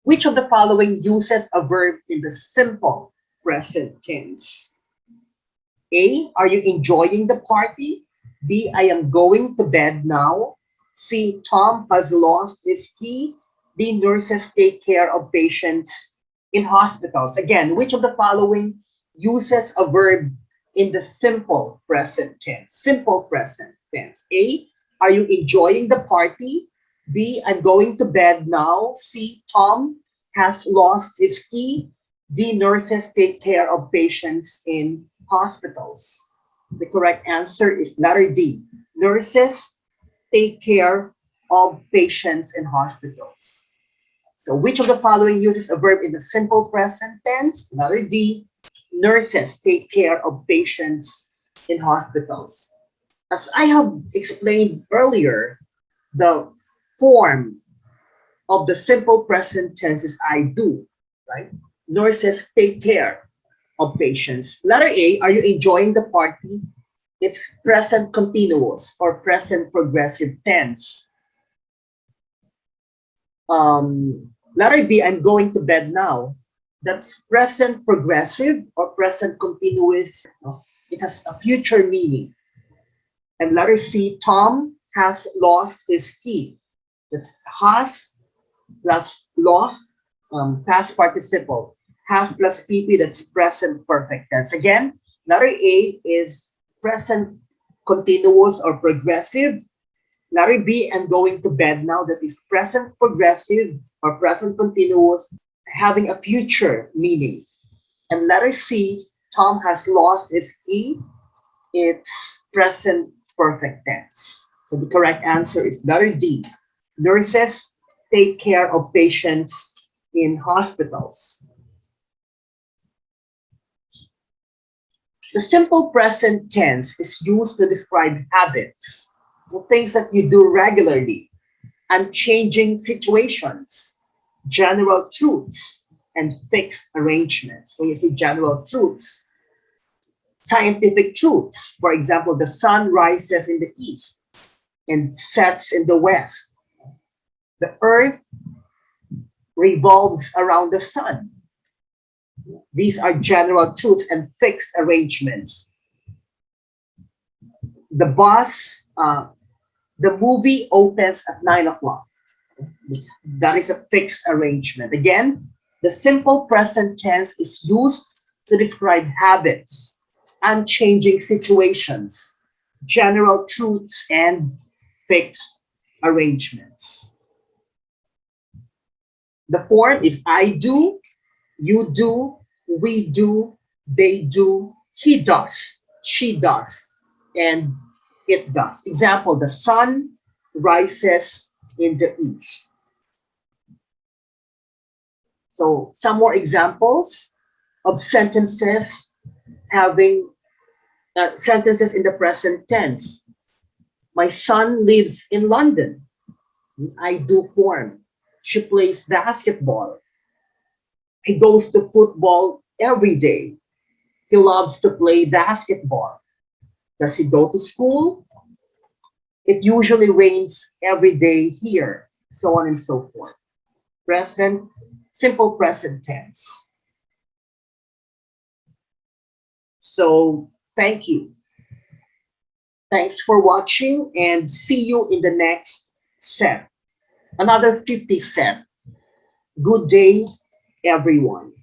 [SPEAKER 1] Which of the following uses a verb in the simple present tense? A, are you enjoying the party? B, I am going to bed now. C, Tom has lost his key. D, nurses take care of patients in hospitals. Again, which of the following uses a verb in the simple present tense? Simple present tense. A, are you enjoying the party? B, I'm going to bed now. C, Tom has lost his key. D, nurses take care of patients in hospitals. The correct answer is letter D. Nurses take care of patients in hospitals. So which of the following uses a verb in the simple present tense? Letter D. Nurses take care of patients in hospitals. As I have explained earlier, the form of the simple present tense is I do, right? Nurses take care of patients. Letter A, are you enjoying the party? It's present continuous or present progressive tense. Letter B, I'm going to bed now. That's present progressive or present continuous. It has a future meaning. And letter C, Tom has lost his key. That's has plus lost, past participle. Has plus PP, that's present perfect tense. Again, letter A is present continuous or progressive. Letter B, I'm going to bed now. That is present progressive or present continuous, having a future meaning. And letter C, Tom has lost his key. It's present perfect tense. So the correct answer is letter D. Nurses take care of patients in hospitals. The simple present tense is used to describe habits, things that you do regularly, unchanging situations, general truths, and fixed arrangements. When you say general truths, scientific truths, for example, the sun rises in the east and sets in the west. The earth revolves around the sun. These are general truths and fixed arrangements. The bus, the movie opens at 9 o'clock. That is a fixed arrangement. Again, the simple present tense is used to describe habits, unchanging situations, general truths, and fixed arrangements. The form is I do, you do, we do, they do, he does, she does, and it does. Example, the sun rises in the east. So some more examples of sentences having sentences in the present tense. My son lives in London. I do form. She plays basketball. He goes to football every day. He loves to play basketball. Does he go to school? It usually rains every day here, so on and so forth. Present, simple present tense. So thank you. Thanks for watching and see you in the next set. Another 50 set. Good day, everyone.